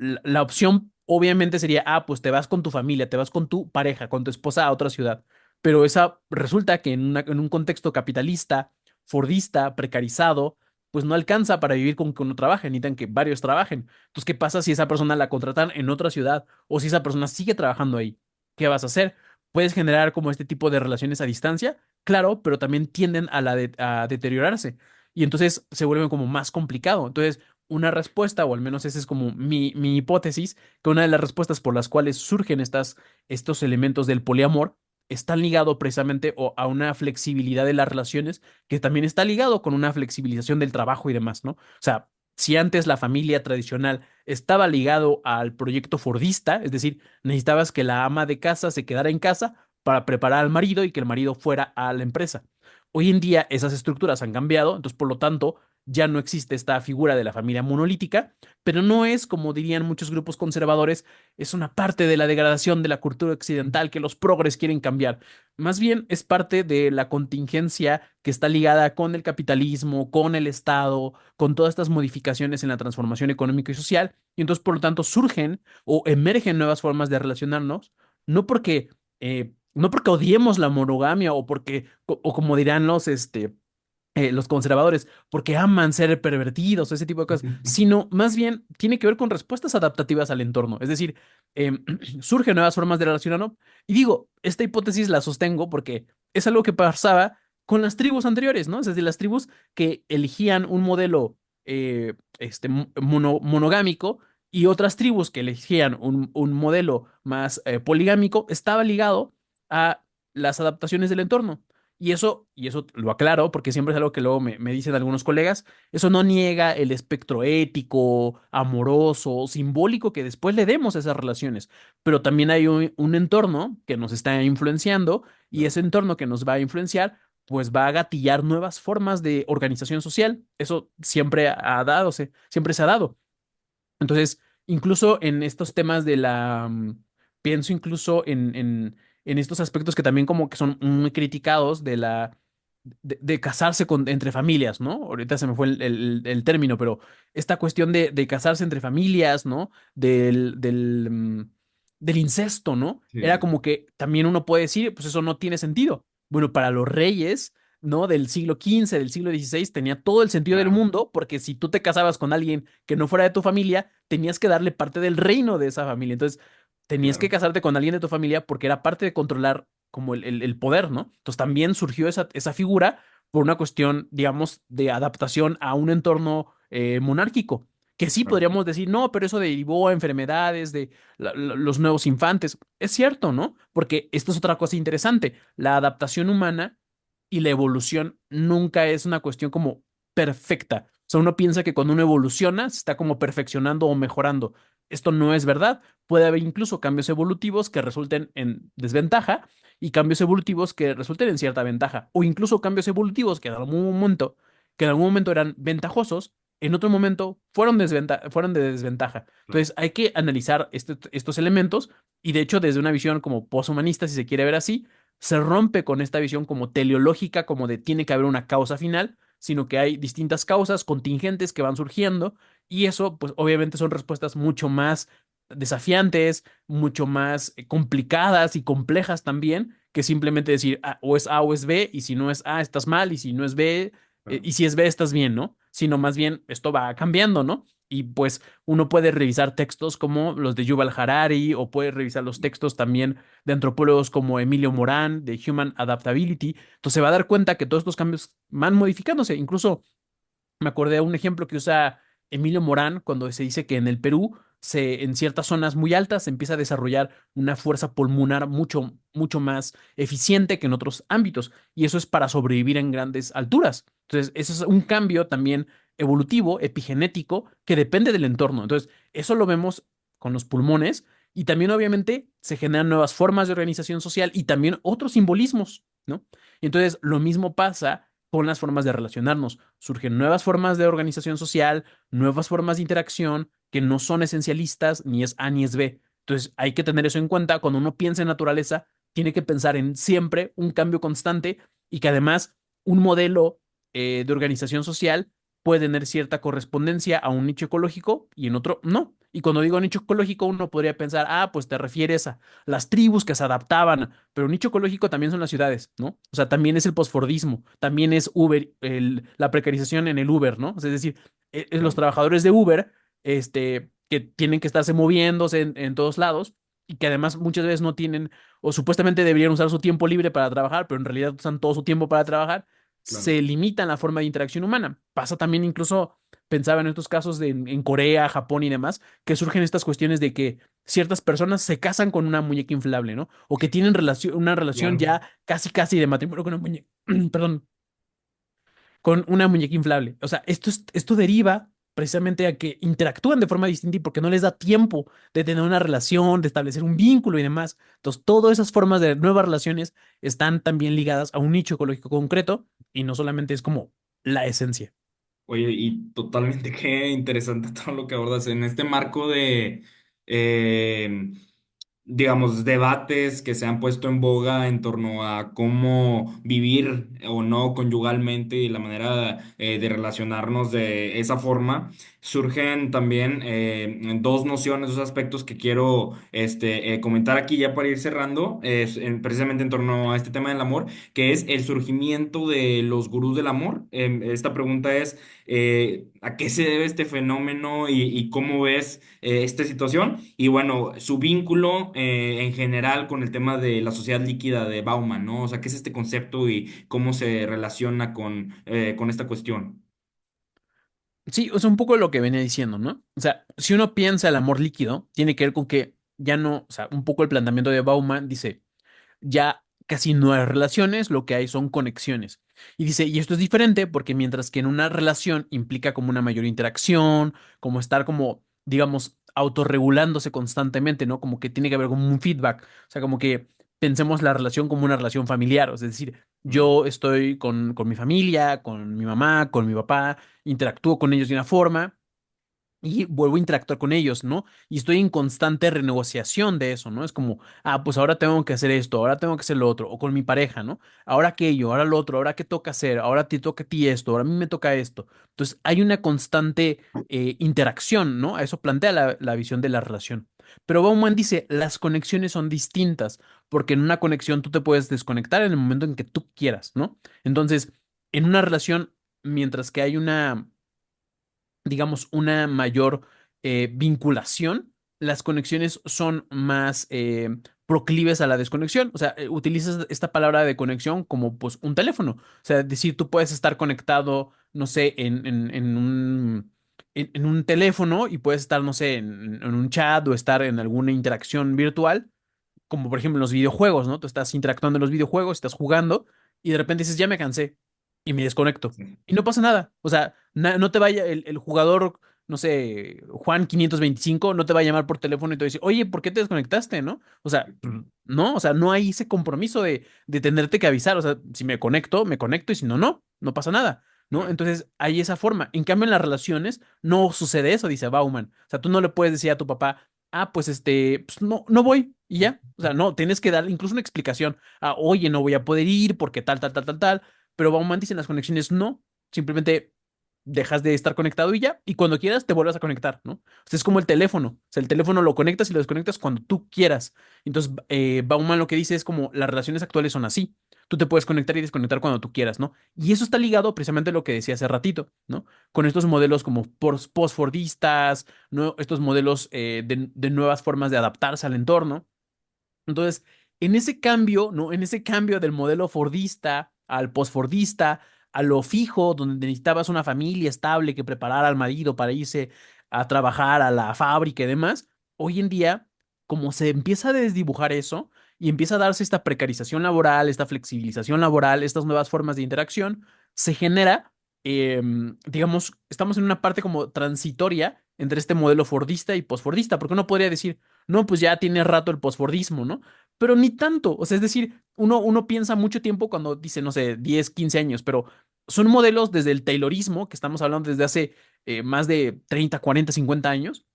la opción obviamente sería, pues te vas con tu familia, te vas con tu pareja, con tu esposa a otra ciudad. Pero esa resulta que en un contexto capitalista, fordista, precarizado, pues no alcanza para vivir con que uno trabaje, necesitan que varios trabajen. Entonces, ¿qué pasa si esa persona la contratan en otra ciudad o si esa persona sigue trabajando ahí? ¿Qué vas a hacer? Puedes generar como este tipo de relaciones a distancia, claro, pero también tienden a deteriorarse y entonces se vuelve como más complicado. Entonces, una respuesta, o al menos esa es como mi hipótesis, que una de las respuestas por las cuales surgen estos elementos del poliamor está ligado precisamente a una flexibilidad de las relaciones, que también está ligado con una flexibilización del trabajo y demás, ¿no? O sea, si antes la familia tradicional estaba ligado al proyecto fordista, es decir, necesitabas que la ama de casa se quedara en casa para preparar al marido y que el marido fuera a la empresa. Hoy en día esas estructuras han cambiado, entonces por lo tanto ya no existe esta figura de la familia monolítica, pero no es, como dirían muchos grupos conservadores, es una parte de la degradación de la cultura occidental que los progres quieren cambiar. Más bien es parte de la contingencia que está ligada con el capitalismo, con el Estado, con todas estas modificaciones en la transformación económica y social, y entonces por lo tanto surgen o emergen nuevas formas de relacionarnos, no porque, no porque odiemos la monogamia o porque, o como dirán los conservadores, porque aman ser pervertidos, ese tipo de cosas, sino más bien tiene que ver con respuestas adaptativas al entorno. Es decir, surgen nuevas formas de relacionarnos. Y digo, esta hipótesis la sostengo porque es algo que pasaba con las tribus anteriores, ¿no? Es decir, las tribus que elegían un modelo monogámico y otras tribus que elegían un modelo más poligámico, estaba ligado a las adaptaciones del entorno. Y eso lo aclaro porque siempre es algo que luego me dicen algunos colegas, eso no niega el espectro ético, amoroso, simbólico que después le demos a esas relaciones, pero también hay un entorno que nos está influenciando y ese entorno que nos va a influenciar, pues va a gatillar nuevas formas de organización social. Eso siempre siempre se ha dado. Entonces, incluso en estos temas pienso incluso en estos aspectos que también como que son muy criticados de casarse entre familias, ¿no? Ahorita se me fue el término, pero esta cuestión de casarse entre familias, ¿no? Del incesto, ¿no? Sí, Era sí, como que también uno puede decir, pues eso no tiene sentido. Bueno, para los reyes, ¿no? Del siglo XV, del siglo XVI, tenía todo el sentido del claro, mundo, porque si tú te casabas con alguien que no fuera de tu familia, tenías que darle parte del reino de esa familia. Entonces, tenías que claro. casarte con alguien de tu familia porque era parte de controlar como el poder, ¿no? Entonces también surgió esa figura por una cuestión, digamos, de adaptación a un entorno monárquico, que sí Claro. podríamos decir, no, pero eso derivó a enfermedades de los nuevos infantes. Es cierto, ¿no? Porque esto es otra cosa interesante. La adaptación humana y la evolución nunca es una cuestión como perfecta. O sea, uno piensa que cuando uno evoluciona se está como perfeccionando o mejorando. Esto no es verdad. Puede haber incluso cambios evolutivos que resulten en desventaja y cambios evolutivos que resulten en cierta ventaja, o incluso cambios evolutivos que en algún momento eran ventajosos, en otro momento fueron de desventaja. Claro. Entonces hay que analizar estos elementos y de hecho desde una visión como poshumanista, si se quiere ver así, se rompe con esta visión como teleológica, como de tiene que haber una causa final, sino que hay distintas causas contingentes que van surgiendo y eso pues obviamente son respuestas mucho más desafiantes, mucho más complicadas y complejas también, que simplemente decir o es A o es B, y si no es A estás mal, y si no es B, Claro. y si es B estás bien, ¿no? Sino más bien esto va cambiando, ¿no? Y pues uno puede revisar textos como los de Yuval Harari o puede revisar los textos también de antropólogos como Emilio Morán, de Human Adaptability. Entonces se va a dar cuenta que todos estos cambios van modificándose. Incluso me acordé de un ejemplo que usa Emilio Morán cuando se dice que en el Perú, en ciertas zonas muy altas, se empieza a desarrollar una fuerza pulmonar mucho, mucho más eficiente que en otros ámbitos. Y eso es para sobrevivir en grandes alturas. Entonces, eso es un cambio también evolutivo, epigenético, que depende del entorno. Entonces, eso lo vemos con los pulmones y también obviamente se generan nuevas formas de organización social y también otros simbolismos, ¿no? Y entonces, lo mismo pasa con las formas de relacionarnos. Surgen nuevas formas de organización social, nuevas formas de interacción que no son esencialistas, ni es A ni es B. Entonces hay que tener eso en cuenta. Cuando uno piensa en naturaleza, tiene que pensar en siempre un cambio constante y que además un modelo de organización social puede tener cierta correspondencia a un nicho ecológico y en otro no. Y cuando digo nicho ecológico, uno podría pensar, ah, pues te refieres a las tribus que se adaptaban, pero nicho ecológico también son las ciudades, ¿no? O sea, también es el posfordismo, también es Uber, la precarización en el Uber, ¿no? O sea, es decir, los Claro, trabajadores de Uber, que tienen que estarse moviéndose en todos lados y que además muchas veces no tienen, o supuestamente deberían usar su tiempo libre para trabajar, pero en realidad usan todo su tiempo para trabajar, claro. se limitan la forma de interacción humana. Pasa también incluso, pensaba en estos casos en Corea, Japón y demás, que surgen estas cuestiones de que ciertas personas se casan con una muñeca inflable, ¿no? O que tienen una relación Claro. ya casi casi de matrimonio con una muñeca, perdón, con una muñeca inflable. O sea, esto deriva precisamente a que interactúan de forma distinta y porque no les da tiempo de tener una relación, de establecer un vínculo y demás. Entonces, todas esas formas de nuevas relaciones están también ligadas a un nicho ecológico concreto y no solamente es como la esencia. Oye, y totalmente qué interesante todo lo que abordas en este marco de, eh, digamos, debates que se han puesto en boga en torno a cómo vivir o no conyugalmente y la manera de relacionarnos de esa forma, surgen también dos nociones, dos aspectos que quiero comentar aquí ya para ir cerrando, precisamente en torno a este tema del amor, que es el surgimiento de los gurús del amor. Esta pregunta es, ¿a qué se debe este fenómeno y cómo ves esta situación? Y bueno, su vínculo en general con el tema de la sociedad líquida de Bauman, ¿no? O sea, ¿qué es este concepto y cómo se relaciona con esta cuestión? Sí, o sea, un poco lo que venía diciendo, ¿no? O sea, si uno piensa el amor líquido, tiene que ver con que ya no, o sea, un poco el planteamiento de Bauman dice, ya casi no hay relaciones, lo que hay son conexiones. Y dice, y esto es diferente porque mientras que en una relación implica como una mayor interacción, como estar como, digamos, autorregulándose constantemente, ¿no? Como que tiene que haber como un feedback. O sea, como que pensemos la relación como una relación familiar. Es decir, Mm, yo estoy con mi familia, con mi mamá, con mi papá, interactúo con ellos de una forma y vuelvo a interactuar con ellos, ¿no? Y estoy en constante renegociación de eso, ¿no? Es como, ah, pues ahora tengo que hacer esto, ahora tengo que hacer lo otro, o con mi pareja, ¿no? Ahora aquello, ahora lo otro, ahora qué toca hacer, ahora te toca a ti esto, ahora a mí me toca esto. Entonces hay una constante interacción, ¿no? A eso plantea la visión de la relación. Pero Bauman dice, las conexiones son distintas, porque en una conexión tú te puedes desconectar en el momento en que tú quieras, ¿no? Entonces, en una relación, mientras que hay una digamos, una mayor vinculación, las conexiones son más proclives a la desconexión. O sea, utilizas esta palabra de conexión como pues un teléfono. O sea, decir, tú puedes estar conectado, no sé, en un teléfono y puedes estar, no sé, en un chat o estar en alguna interacción virtual como por ejemplo en los videojuegos, ¿no? Tú estás interactuando en los videojuegos, estás jugando y de repente dices, ya me cansé y me desconecto. sí, Y no pasa nada. O sea, no te vaya el jugador, no sé, Juan 525, no te va a llamar por teléfono y te va a decir, oye, ¿por qué te desconectaste, no? O sea, no, o sea, no hay ese compromiso de tenerte que avisar. O sea, si me conecto y si no, no, no pasa nada. ¿No? claro. Entonces hay esa forma. En cambio, en las relaciones no sucede eso, dice Bauman. O sea, tú no le puedes decir a tu papá, ah, pues pues no, no voy y ya. O sea, no, tienes que dar incluso una explicación. Ah, oye, no voy a poder ir porque tal, tal, tal, tal, tal. Pero Bauman dice en las conexiones no. Simplemente dejas de estar conectado y ya. Y cuando quieras te vuelves a conectar, ¿no? O sea, es como el teléfono. O sea, el teléfono lo conectas y lo desconectas cuando tú quieras. Entonces, Bauman lo que dice es como las relaciones actuales son así. Tú te puedes conectar y desconectar cuando tú quieras, ¿no? Y eso está ligado precisamente a lo que decía hace ratito, ¿no? Con estos modelos como post-fordistas, ¿no? Estos modelos de nuevas formas de adaptarse al entorno. Entonces, en ese cambio, ¿no? En ese cambio del modelo fordista al postfordista, a lo fijo, donde necesitabas una familia estable que preparara al marido para irse a trabajar a la fábrica y demás, hoy en día, como se empieza a desdibujar eso y empieza a darse esta precarización laboral, esta flexibilización laboral, estas nuevas formas de interacción, se genera, digamos, estamos en una parte como transitoria entre este modelo fordista y postfordista, porque uno podría decir, no, pues ya tiene rato el posfordismo, ¿no? Pero ni tanto, o sea, es decir, uno piensa mucho tiempo cuando dice, no sé, 10 15 años, pero son modelos desde el Taylorismo, que estamos hablando desde hace más de 30 40 50 años,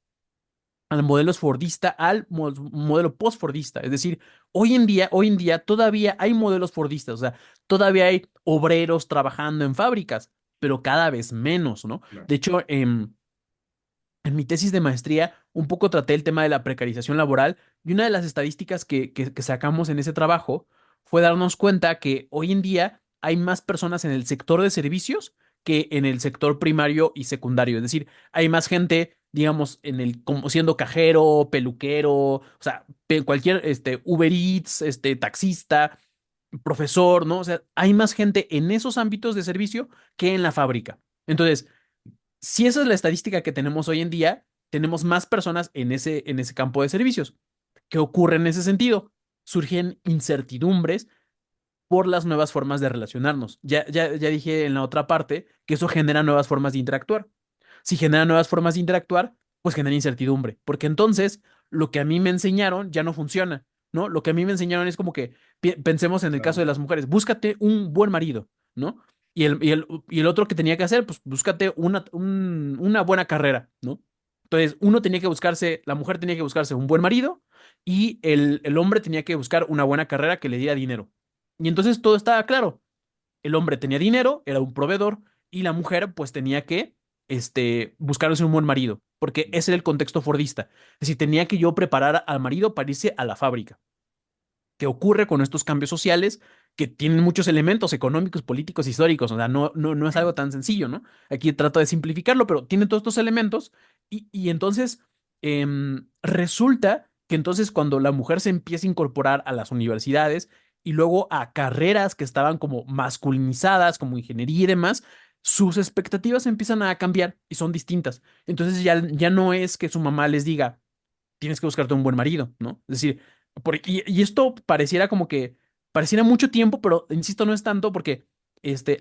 al modelo fordista, al modelo postfordista. Es decir, hoy en día todavía hay modelos fordistas, o sea, todavía hay obreros trabajando en fábricas, pero cada vez menos, ¿no? Claro. De hecho, en mi tesis de maestría, un poco traté el tema de la precarización laboral y una de las estadísticas que sacamos en ese trabajo fue darnos cuenta que hoy en día hay más personas en el sector de servicios que en el sector primario y secundario. Es decir, hay más gente, digamos, como siendo cajero, peluquero, o sea, cualquier, Uber Eats, taxista, profesor, ¿no? O sea, hay más gente en esos ámbitos de servicio que en la fábrica. Entonces, si esa es la estadística que tenemos hoy en día, tenemos más personas en ese campo de servicios. ¿Qué ocurre en ese sentido? Surgen incertidumbres por las nuevas formas de relacionarnos. Ya dije en la otra parte que eso genera nuevas formas de interactuar. Si genera nuevas formas de interactuar, pues genera incertidumbre, porque entonces lo que a mí me enseñaron ya no funciona, ¿no? Lo que a mí me enseñaron es como que pensemos en el caso Claro, de las mujeres, búscate un buen marido, ¿no? Y el otro que tenía que hacer, pues búscate una buena carrera, ¿no? Entonces, la mujer tenía que buscarse un buen marido y el hombre tenía que buscar una buena carrera que le diera dinero. Y entonces todo estaba claro. El hombre tenía dinero, era un proveedor, y la mujer pues tenía que buscarse un buen marido, porque ese era el contexto fordista. Es decir, tenía que yo preparar al marido para irse a la fábrica. ¿Qué ocurre con estos cambios sociales que tienen muchos elementos económicos, políticos, históricos? O sea, no es algo tan sencillo, ¿no? Aquí trato de simplificarlo, pero tiene todos estos elementos y entonces resulta que entonces cuando la mujer se empieza a incorporar a las universidades y luego a carreras que estaban como masculinizadas, como ingeniería y demás, sus expectativas empiezan a cambiar y son distintas. Entonces ya no es que su mamá les diga, tienes que buscarte un buen marido, ¿no? Es decir, y esto pareciera como que, pareciera mucho tiempo, pero insisto, no es tanto porque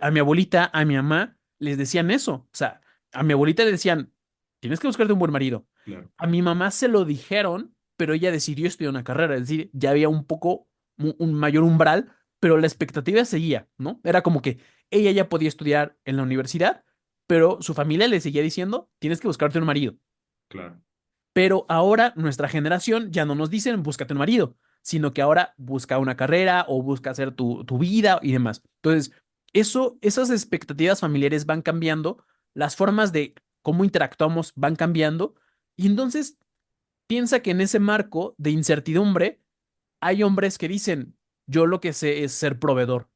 a mi abuelita, a mi mamá, les decían eso. O sea, a mi abuelita le decían, tienes que buscarte un buen marido. claro, A mi mamá se lo dijeron, pero ella decidió estudiar una carrera, es decir, ya había un poco, un mayor umbral, pero la expectativa seguía, ¿no? Era como que ella ya podía estudiar en la universidad, pero su familia le seguía diciendo, tienes que buscarte un marido. claro. Pero ahora nuestra generación ya no nos dicen búscate un marido, sino que ahora busca una carrera o busca hacer tu vida y demás. Entonces, esas expectativas familiares van cambiando, las formas de cómo interactuamos van cambiando, y entonces piensa que en ese marco de incertidumbre hay hombres que dicen, yo lo que sé es ser proveedor,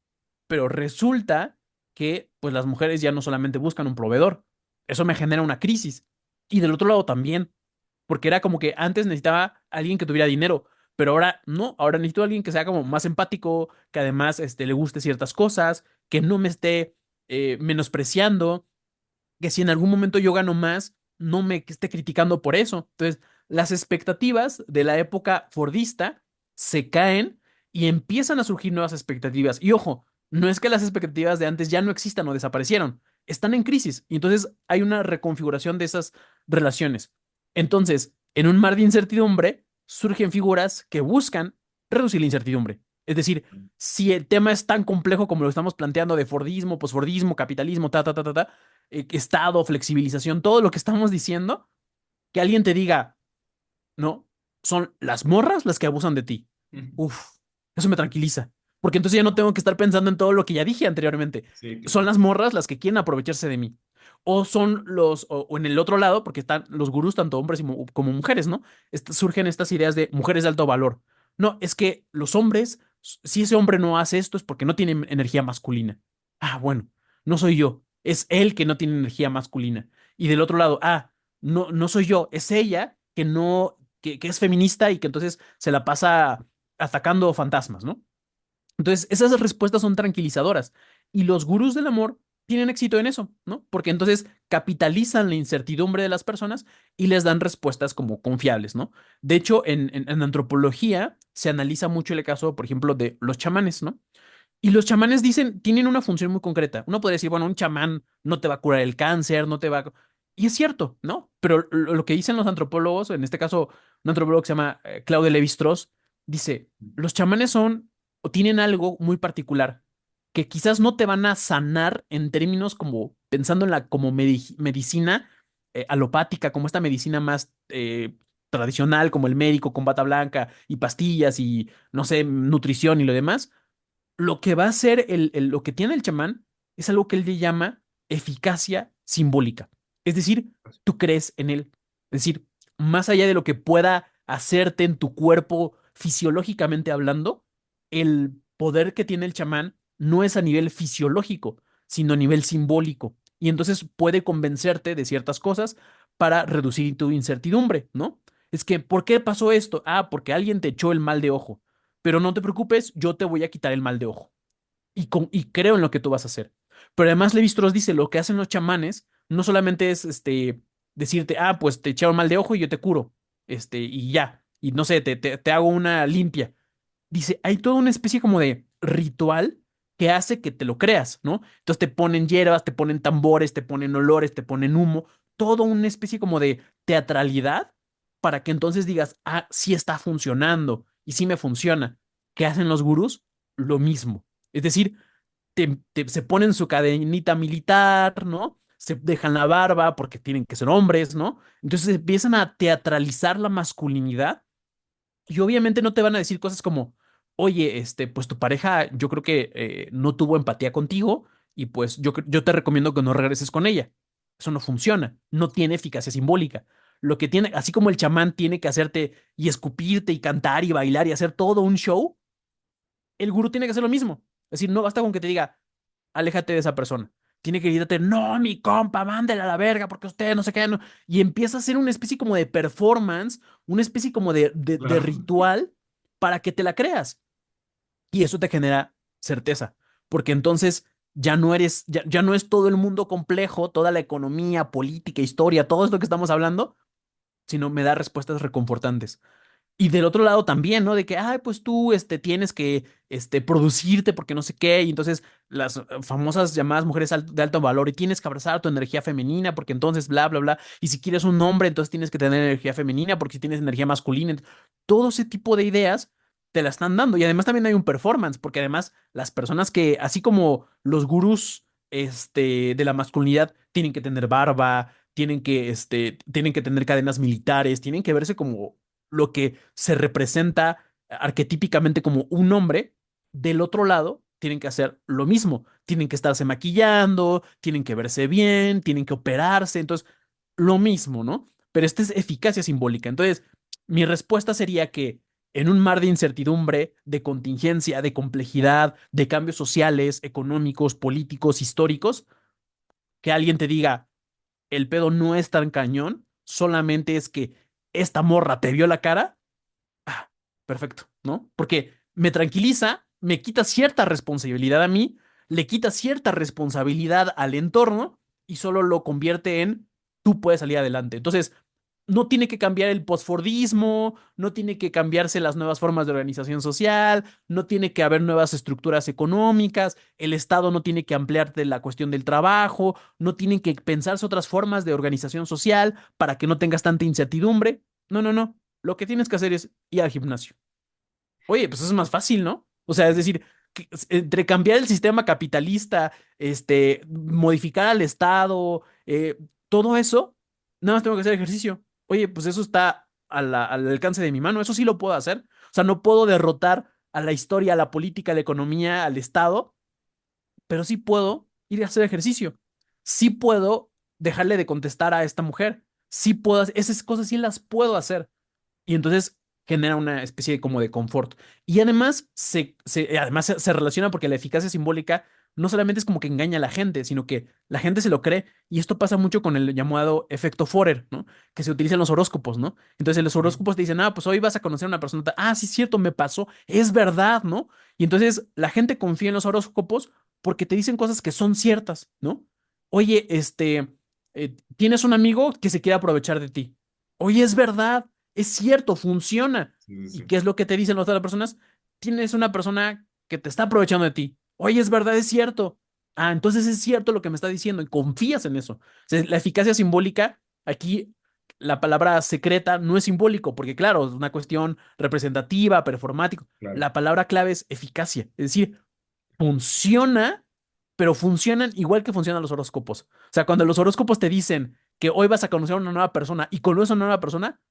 pero resulta que pues las mujeres ya no solamente buscan un proveedor, eso me genera una crisis. Y del otro lado también, porque era como que antes necesitaba alguien que tuviera dinero, pero ahora no, ahora necesito alguien que sea como más empático, que además le guste ciertas cosas, que no me esté menospreciando, que si en algún momento yo gano más, no me esté criticando por eso. Entonces, las expectativas de la época fordista se caen y empiezan a surgir nuevas expectativas. Y ojo, no es que las expectativas de antes ya no existan o desaparecieron, están en crisis y entonces hay una reconfiguración de esas relaciones. Entonces, en un mar de incertidumbre, surgen figuras que buscan reducir la incertidumbre. Es decir, si el tema es tan complejo como lo estamos planteando de Fordismo, posfordismo, capitalismo, Estado, flexibilización, todo lo que estamos diciendo, que alguien te diga, no, son las morras las que abusan de ti. Uf, eso me tranquiliza. Porque entonces ya no tengo que estar pensando en todo lo que ya dije anteriormente. Sí, Son claro, las morras las que quieren aprovecharse de mí. O son o en el otro lado, porque están los gurús, tanto hombres como mujeres, ¿no? Surgen estas ideas de mujeres de alto valor. No, es que los hombres, si ese hombre no hace esto es porque no tiene energía masculina. Ah, bueno, no soy yo, es él que no tiene energía masculina. Y del otro lado, no soy yo, es ella que no, que es feminista y que entonces se la pasa atacando fantasmas, ¿no? Entonces, esas respuestas son tranquilizadoras y los gurús del amor tienen éxito en eso, ¿no? Porque entonces capitalizan la incertidumbre de las personas y les dan respuestas como confiables, ¿no? De hecho, en antropología se analiza mucho el caso, por ejemplo, de los chamanes, ¿no? Y los chamanes dicen, tienen una función muy concreta. Uno podría decir, bueno, un chamán no te va a curar el cáncer, no te va a... Y es cierto, ¿no? Pero lo que dicen los antropólogos, en este caso, un antropólogo que se llama Claude Lévi-Strauss, dice, los chamanes son o tienen algo muy particular que quizás no te van a sanar en términos como pensando en la como medicina alopática, como esta medicina más tradicional, como el médico con bata blanca y pastillas y, no sé, nutrición y lo demás. Lo que va a ser lo que tiene el chamán es algo que él le llama eficacia simbólica. Es decir, tú crees en él. Es decir, más allá de lo que pueda hacerte en tu cuerpo fisiológicamente hablando, el poder que tiene el chamán no es a nivel fisiológico, sino a nivel simbólico. Y entonces puede convencerte de ciertas cosas para reducir tu incertidumbre, ¿no? Es que, ¿por qué pasó esto? Ah, porque alguien te echó el mal de ojo. Pero no te preocupes, yo te voy a quitar el mal de ojo. Y creo en lo que tú vas a hacer. Pero además Levi-Strauss dice, lo que hacen los chamanes no solamente es decirte, ah, pues te echaron mal de ojo y yo te curo, y ya, y no sé, te hago una limpia. Dice, hay toda una especie como de ritual que hace que te lo creas, ¿no? Entonces te ponen hierbas, te ponen tambores, te ponen olores, te ponen humo, todo una especie como de teatralidad para que entonces digas, ah, sí está funcionando y sí me funciona. ¿Qué hacen los gurús? Lo mismo. Es decir, se ponen su cadenita militar, ¿no? Se dejan la barba porque tienen que ser hombres, ¿no? Entonces empiezan a teatralizar la masculinidad y obviamente no te van a decir cosas como, oye, pues tu pareja yo creo que no tuvo empatía contigo y pues yo te recomiendo que no regreses con ella. Eso no funciona, no tiene eficacia simbólica. Lo que tiene, así como el chamán tiene que hacerte y escupirte y cantar y bailar y hacer todo un show, el gurú tiene que hacer lo mismo. Es decir, no basta con que te diga, aléjate de esa persona. Tiene que decirte, no, mi compa, mándela a la verga, porque usted no sé qué, no. Y empieza a hacer una especie como de performance, una especie como de Claro. ritual para que te la creas. Y eso te genera certeza, porque entonces ya no es todo el mundo complejo, toda la economía, política, historia, todo esto que estamos hablando, sino me da respuestas reconfortantes. Y del otro lado también, ¿no? De que, ay, pues tú, tienes que, producirte porque no sé qué, y entonces las famosas llamadas mujeres de alto valor, y tienes que abrazar tu energía femenina porque entonces bla, bla, bla, y si quieres un hombre, entonces tienes que tener energía femenina porque si tienes energía masculina, todo ese tipo de ideas te la están dando, y además también hay un performance, porque además las personas que, así como los gurús, de la masculinidad, tienen que tener barba, tienen que tener cadenas militares, tienen que verse como lo que se representa arquetípicamente como un hombre, del otro lado tienen que hacer lo mismo. Tienen que estarse maquillando, tienen que verse bien, tienen que operarse. Entonces, lo mismo, ¿no? Pero esta es eficacia simbólica. Entonces, mi respuesta sería que en un mar de incertidumbre, de contingencia, de complejidad, de cambios sociales, económicos, políticos, históricos, que alguien te diga, el pedo no es tan cañón, solamente es que esta morra te vio la cara. Ah, perfecto, ¿no? Porque me tranquiliza, me quita cierta responsabilidad a mí, le quita cierta responsabilidad al entorno y solo lo convierte en tú puedes salir adelante. Entonces, no tiene que cambiar el postfordismo, no tiene que cambiarse las nuevas formas de organización social, no tiene que haber nuevas estructuras económicas, el Estado no tiene que ampliarte la cuestión del trabajo, no tienen que pensarse otras formas de organización social para que no tengas tanta incertidumbre. No, no, no. Lo que tienes que hacer es ir al gimnasio. Oye, pues eso es más fácil, ¿no? O sea, es decir, entre cambiar el sistema capitalista, modificar al Estado, todo eso, nada más tengo que hacer ejercicio. Oye, pues eso está al alcance de mi mano, eso sí lo puedo hacer. O sea, no puedo derrotar a la historia, a la política, a la economía, al Estado, pero sí puedo ir a hacer ejercicio. Sí puedo dejarle de contestar a esta mujer. Sí puedo, esas cosas sí las puedo hacer. Y entonces genera una especie de como de confort. Y además se relaciona porque la eficacia simbólica no solamente es como que engaña a la gente, sino que la gente se lo cree. Y esto pasa mucho con el llamado efecto Forer, ¿no? Que se utiliza en los horóscopos, ¿no? Entonces en los horóscopos te dicen, ah, pues hoy vas a conocer a una persona. Ah, sí, es cierto, me pasó, es verdad, ¿no? Y entonces la gente confía en los horóscopos porque te dicen cosas que son ciertas, ¿no? Oye, tienes un amigo que se quiere aprovechar de ti. Oye, es verdad, es cierto, funciona. Sí, sí, ¿Y sí. qué es lo que te dicen las otras personas? Tienes una persona que te está aprovechando de ti. Oye, es verdad, es cierto. Ah, entonces es cierto lo que me está diciendo y confías en eso. O sea, la eficacia simbólica, aquí la palabra secreta no es simbólico, porque claro, es una cuestión representativa, performática. Claro. La palabra clave es eficacia, es decir, funciona, pero funcionan igual que funcionan los horóscopos. O sea, cuando los horóscopos te dicen que hoy vas a conocer a una nueva persona y conoces a una nueva persona,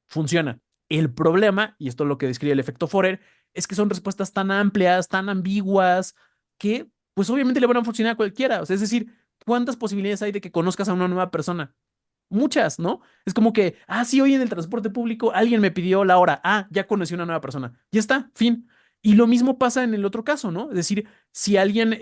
funciona. El problema, y esto es lo que describe el efecto Forer, es que son respuestas tan amplias, tan ambiguas, que pues obviamente le van a funcionar a cualquiera. O sea, es decir, ¿cuántas posibilidades hay de que conozcas a una nueva persona? muchas, ¿no? Es como que, sí, hoy en el transporte público alguien me pidió la hora, ya conocí una nueva persona, ya está, fin. Y lo mismo pasa en el otro caso, ¿no? Es decir, si alguien,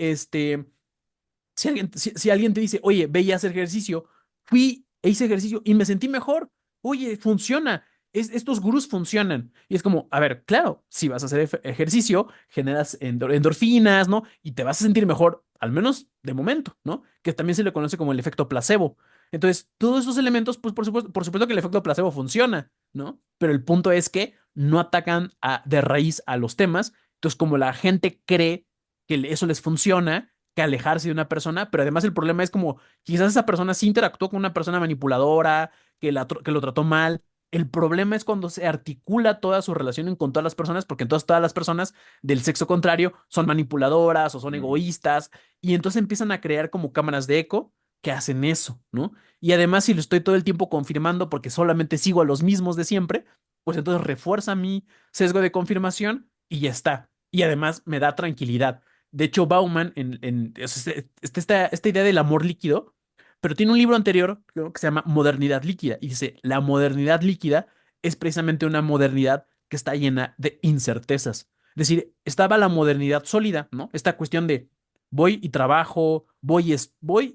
si alguien te dice, oye, ve y haz ejercicio, fui e hice ejercicio y me sentí mejor, oye, funciona, estos gurús funcionan. Y es como, a ver, claro, si vas a hacer ejercicio, generas endorfinas, ¿no? Y te vas a sentir mejor, al menos de momento, ¿no? Que también se le conoce como el efecto placebo. Entonces, todos esos elementos, pues por supuesto que el efecto placebo funciona, ¿no? Pero el punto es que no atacan de raíz a los temas. Entonces, como la gente cree que eso les funciona, que alejarse de una persona, pero además el problema es como quizás esa persona sí interactuó con una persona manipuladora, que lo trató mal. El problema es cuando se articula toda su relación con todas las personas, porque entonces todas las personas del sexo contrario son manipuladoras o son Mm. egoístas, y entonces empiezan a crear como cámaras de eco que hacen eso, ¿no? Y además, si lo estoy todo el tiempo confirmando porque solamente sigo a los mismos de siempre, pues entonces refuerza mi sesgo de confirmación y ya está. Y además me da tranquilidad. De hecho, Bauman, esta idea del amor líquido, pero tiene un libro anterior creo, que se llama Modernidad Líquida, y dice, la modernidad líquida es precisamente una modernidad que está llena de incertezas. Es decir, estaba la modernidad sólida, ¿no? Esta cuestión de voy y trabajo, voy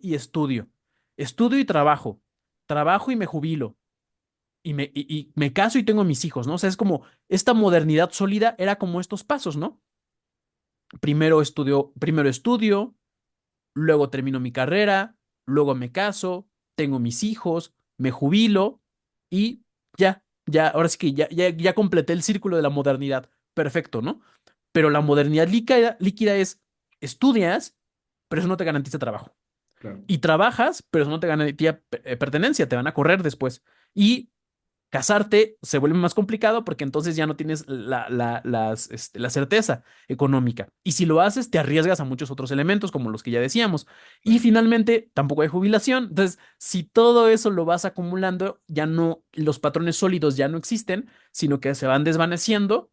y estudio, estudio y trabajo y me jubilo, y me caso y tengo mis hijos, ¿no? O sea, es como esta modernidad sólida era como estos pasos, ¿no? Primero estudio, luego termino mi carrera, luego me caso, tengo mis hijos, me jubilo y ahora sí que ya completé el círculo de la modernidad. Perfecto, ¿no? Pero la modernidad líquida es estudias, pero eso no te garantiza trabajo. Claro. Y trabajas, pero eso no te garantiza pertenencia, te van a correr después. Y casarte se vuelve más complicado porque entonces ya no tienes la certeza económica. Y si lo haces, te arriesgas a muchos otros elementos, como los que ya decíamos. Y Claro. finalmente, tampoco hay jubilación. Entonces, si todo eso lo vas acumulando, ya no, los patrones sólidos ya no existen, sino que se van desvaneciendo.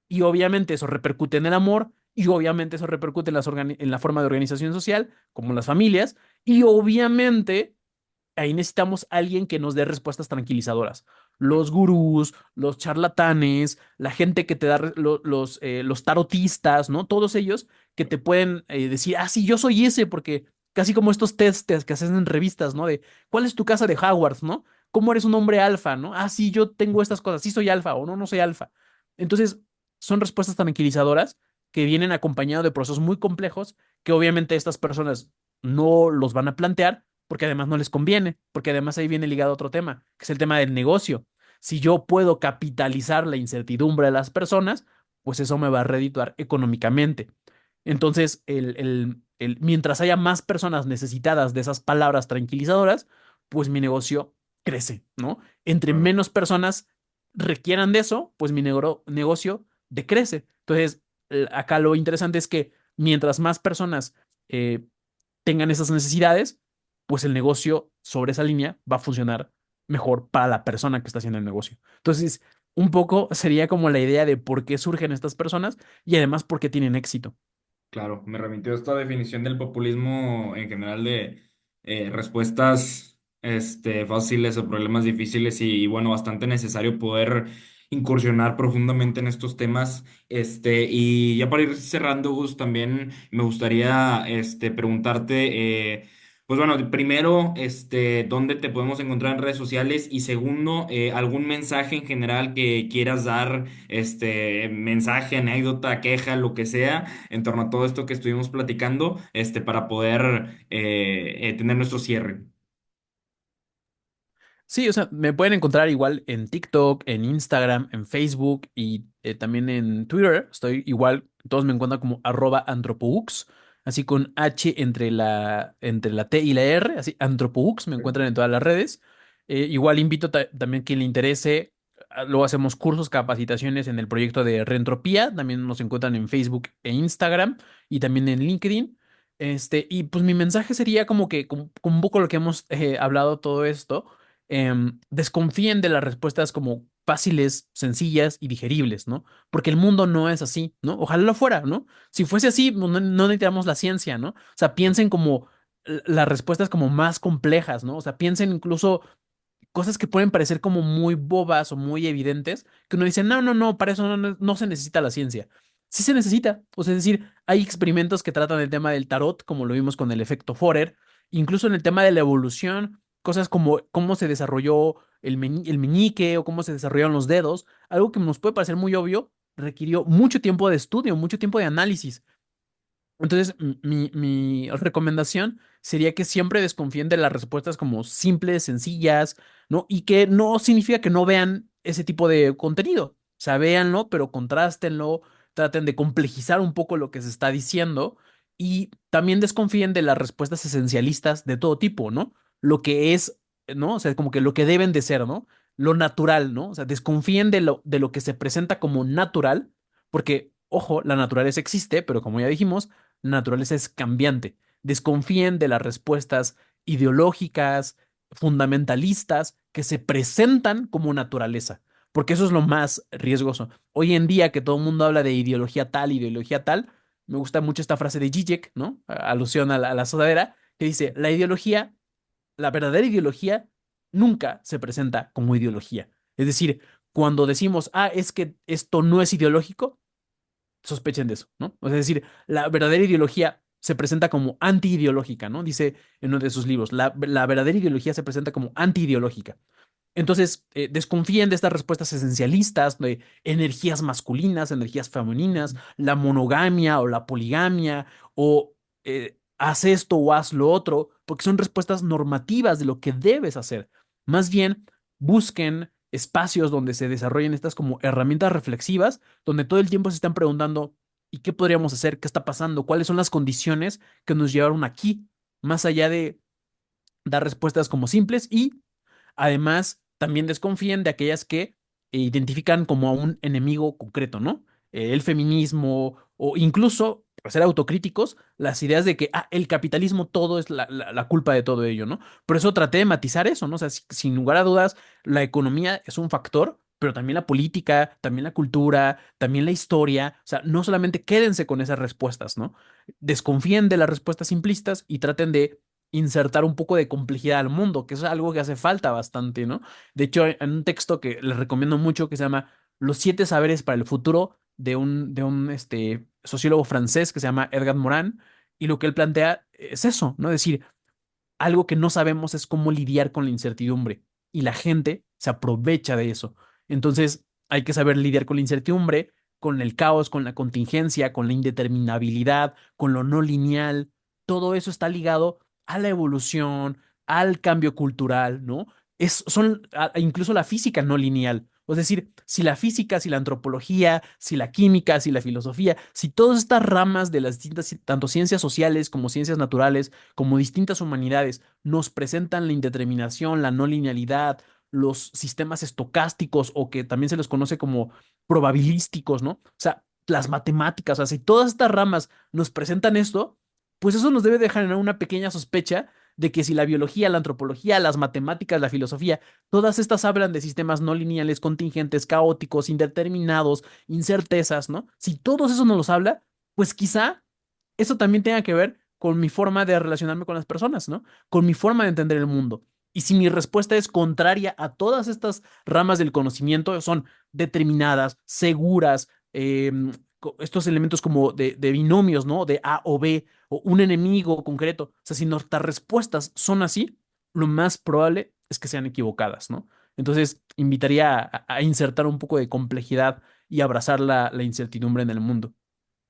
Y obviamente eso repercute en el amor. Y obviamente eso repercute en la forma de organización social, como las familias. Y obviamente ahí necesitamos alguien que nos dé respuestas tranquilizadoras. Los gurús, los charlatanes, la gente que te da los tarotistas, ¿no? Todos ellos que te pueden decir, sí, yo soy ese, porque casi como estos tests que hacen en revistas, ¿no? De ¿cuál es tu casa de Hogwarts, ¿no? ¿Cómo eres un hombre alfa, ¿no? Sí, yo tengo estas cosas, sí soy alfa o no, no soy alfa. Entonces, son respuestas tranquilizadoras que vienen acompañadas de procesos muy complejos que obviamente estas personas no los van a plantear porque además no les conviene, porque además ahí viene ligado otro tema, que es el tema del negocio. Si yo puedo capitalizar la incertidumbre de las personas, pues eso me va a redituar económicamente. Entonces, mientras haya más personas necesitadas de esas palabras tranquilizadoras, pues mi negocio crece, ¿no? Entre Claro. menos personas requieran de eso, pues mi negocio decrece. Entonces, acá lo interesante es que mientras más personas eh, tengan esas necesidades, pues el negocio sobre esa línea va a funcionar mejor para la persona que está haciendo el negocio. Entonces, un poco sería como la idea de por qué surgen estas personas y además por qué tienen éxito. Claro, me remitió esta definición del populismo en general de respuestas fáciles a problemas difíciles y, bueno, bastante necesario poder incursionar profundamente en estos temas. Y ya para ir cerrando, Gus, también me gustaría preguntarte, pues bueno, primero, ¿dónde te podemos encontrar en redes sociales? Y segundo, algún mensaje en general que quieras dar, mensaje, anécdota, queja, lo que sea en torno a todo esto que estuvimos platicando, para poder tener nuestro cierre. Sí, o sea, me pueden encontrar igual en TikTok, en Instagram, en Facebook y también en Twitter. Estoy igual, todos me encuentran como @antropaux, así con H entre la T y la R, así antropaux, me encuentran en todas las redes. Igual invito también quien le interese, luego hacemos cursos, capacitaciones en el proyecto de Reentropía, también nos encuentran en Facebook e Instagram y también en LinkedIn. Y pues mi mensaje sería como que, con un poco lo que hemos hablado todo esto, desconfíen de las respuestas como fáciles, sencillas y digeribles, ¿no? Porque el mundo no es así, ¿no? Ojalá lo fuera, ¿no? Si fuese así, no necesitamos la ciencia, ¿no? O sea, piensen como las respuestas como más complejas, ¿no? O sea, piensen incluso cosas que pueden parecer como muy bobas o muy evidentes, que uno dice, no, no, no, para eso no se necesita la ciencia. Sí se necesita. O sea, es decir, hay experimentos que tratan el tema del tarot, como lo vimos con el efecto Forer, incluso en el tema de la evolución, cosas como cómo se desarrolló el meñique o cómo se desarrollaron los dedos, algo que nos puede parecer muy obvio, requirió mucho tiempo de estudio, mucho tiempo de análisis. Entonces, mi recomendación sería que siempre desconfíen de las respuestas como simples, sencillas, ¿no? Y que no significa que no vean ese tipo de contenido. O sea, véanlo, pero contrástenlo, traten de complejizar un poco lo que se está diciendo y también desconfíen de las respuestas esencialistas de todo tipo, ¿no? Lo que es, ¿no? O sea, como que lo que deben de ser, ¿no? Lo natural, ¿no? O sea, desconfíen de lo que se presenta como natural, porque, ojo, la naturaleza existe, pero como ya dijimos, la naturaleza es cambiante. Desconfíen de las respuestas ideológicas, fundamentalistas, que se presentan como naturaleza, porque eso es lo más riesgoso. Hoy en día que todo el mundo habla de ideología tal, me gusta mucho esta frase de Zizek, ¿no? Alusión a la sudadera, que dice, la ideología, la verdadera ideología, nunca se presenta como ideología. Es decir, cuando decimos, es que esto no es ideológico, sospechen de eso, ¿no? O sea, es decir, la verdadera ideología se presenta como anti-ideológica, ¿no? Dice en uno de sus libros, la verdadera ideología se presenta como anti-ideológica. Entonces, desconfíen de estas respuestas esencialistas, de energías masculinas, energías femeninas, la monogamia o la poligamia, o haz esto o haz lo otro, porque son respuestas normativas de lo que debes hacer. Más bien, busquen espacios donde se desarrollen estas como herramientas reflexivas, donde todo el tiempo se están preguntando, ¿y qué podríamos hacer? ¿Qué está pasando? ¿Cuáles son las condiciones que nos llevaron aquí? Más allá de dar respuestas como simples y además, también desconfíen de aquellas que identifican como a un enemigo concreto, ¿no? El feminismo o incluso, para ser autocríticos, las ideas de que el capitalismo todo es la culpa de todo ello, ¿no? Por eso traté de matizar eso, ¿no? O sea, sin lugar a dudas, la economía es un factor, pero también la política, también la cultura, también la historia, o sea, no solamente quédense con esas respuestas, ¿no? Desconfíen de las respuestas simplistas y traten de insertar un poco de complejidad al mundo, que eso es algo que hace falta bastante, ¿no? De hecho, en un texto que les recomiendo mucho que se llama Los siete saberes para el futuro de un sociólogo francés que se llama Edgar Morin, y lo que él plantea es eso, ¿no? Es decir, algo que no sabemos es cómo lidiar con la incertidumbre y la gente se aprovecha de eso. Entonces, hay que saber lidiar con la incertidumbre, con el caos, con la contingencia, con la indeterminabilidad, con lo no lineal. Todo eso está ligado a la evolución, al cambio cultural, ¿no? Incluso la física no lineal. Es decir, si la física, si la antropología, si la química, si la filosofía, si todas estas ramas de las distintas, tanto ciencias sociales como ciencias naturales, como distintas humanidades nos presentan la indeterminación, la no linealidad, los sistemas estocásticos o que también se les conoce como probabilísticos, ¿no? O sea, las matemáticas, o sea, si todas estas ramas nos presentan esto, pues eso nos debe dejar en una pequeña sospecha de que si la biología, la antropología, las matemáticas, la filosofía, todas estas hablan de sistemas no lineales, contingentes, caóticos, indeterminados, incertezas, ¿no? Si todos eso nos los habla, pues quizá eso también tenga que ver con mi forma de relacionarme con las personas, ¿no? Con mi forma de entender el mundo. Y si mi respuesta es contraria a todas estas ramas del conocimiento, son determinadas, seguras, estos elementos como de binomios, ¿no? De A o B, o un enemigo concreto. O sea, si nuestras respuestas son así, lo más probable es que sean equivocadas, ¿no? Entonces, invitaría a insertar un poco de complejidad y abrazar la incertidumbre en el mundo.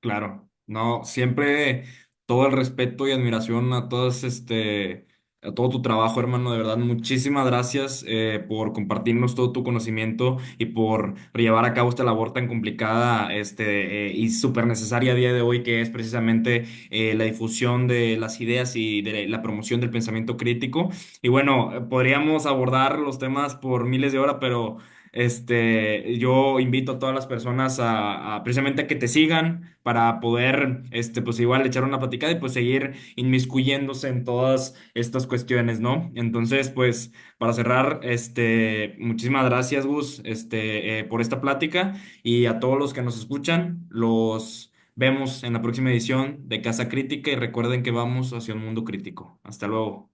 Claro, no, siempre todo el respeto y admiración a todos, a todo tu trabajo, hermano, de verdad, muchísimas gracias por compartirnos todo tu conocimiento y por llevar a cabo esta labor tan complicada, y súper necesaria a día de hoy, que es precisamente la difusión de las ideas y de la promoción del pensamiento crítico. Y bueno, podríamos abordar los temas por miles de horas, pero yo invito a todas las personas a precisamente a que te sigan para poder, pues igual echar una platicada y pues seguir inmiscuyéndose en todas estas cuestiones, ¿no? Entonces, pues para cerrar, muchísimas gracias, Gus, por esta plática y a todos los que nos escuchan, los vemos en la próxima edición de Casa Crítica y recuerden que vamos hacia un mundo crítico. Hasta luego.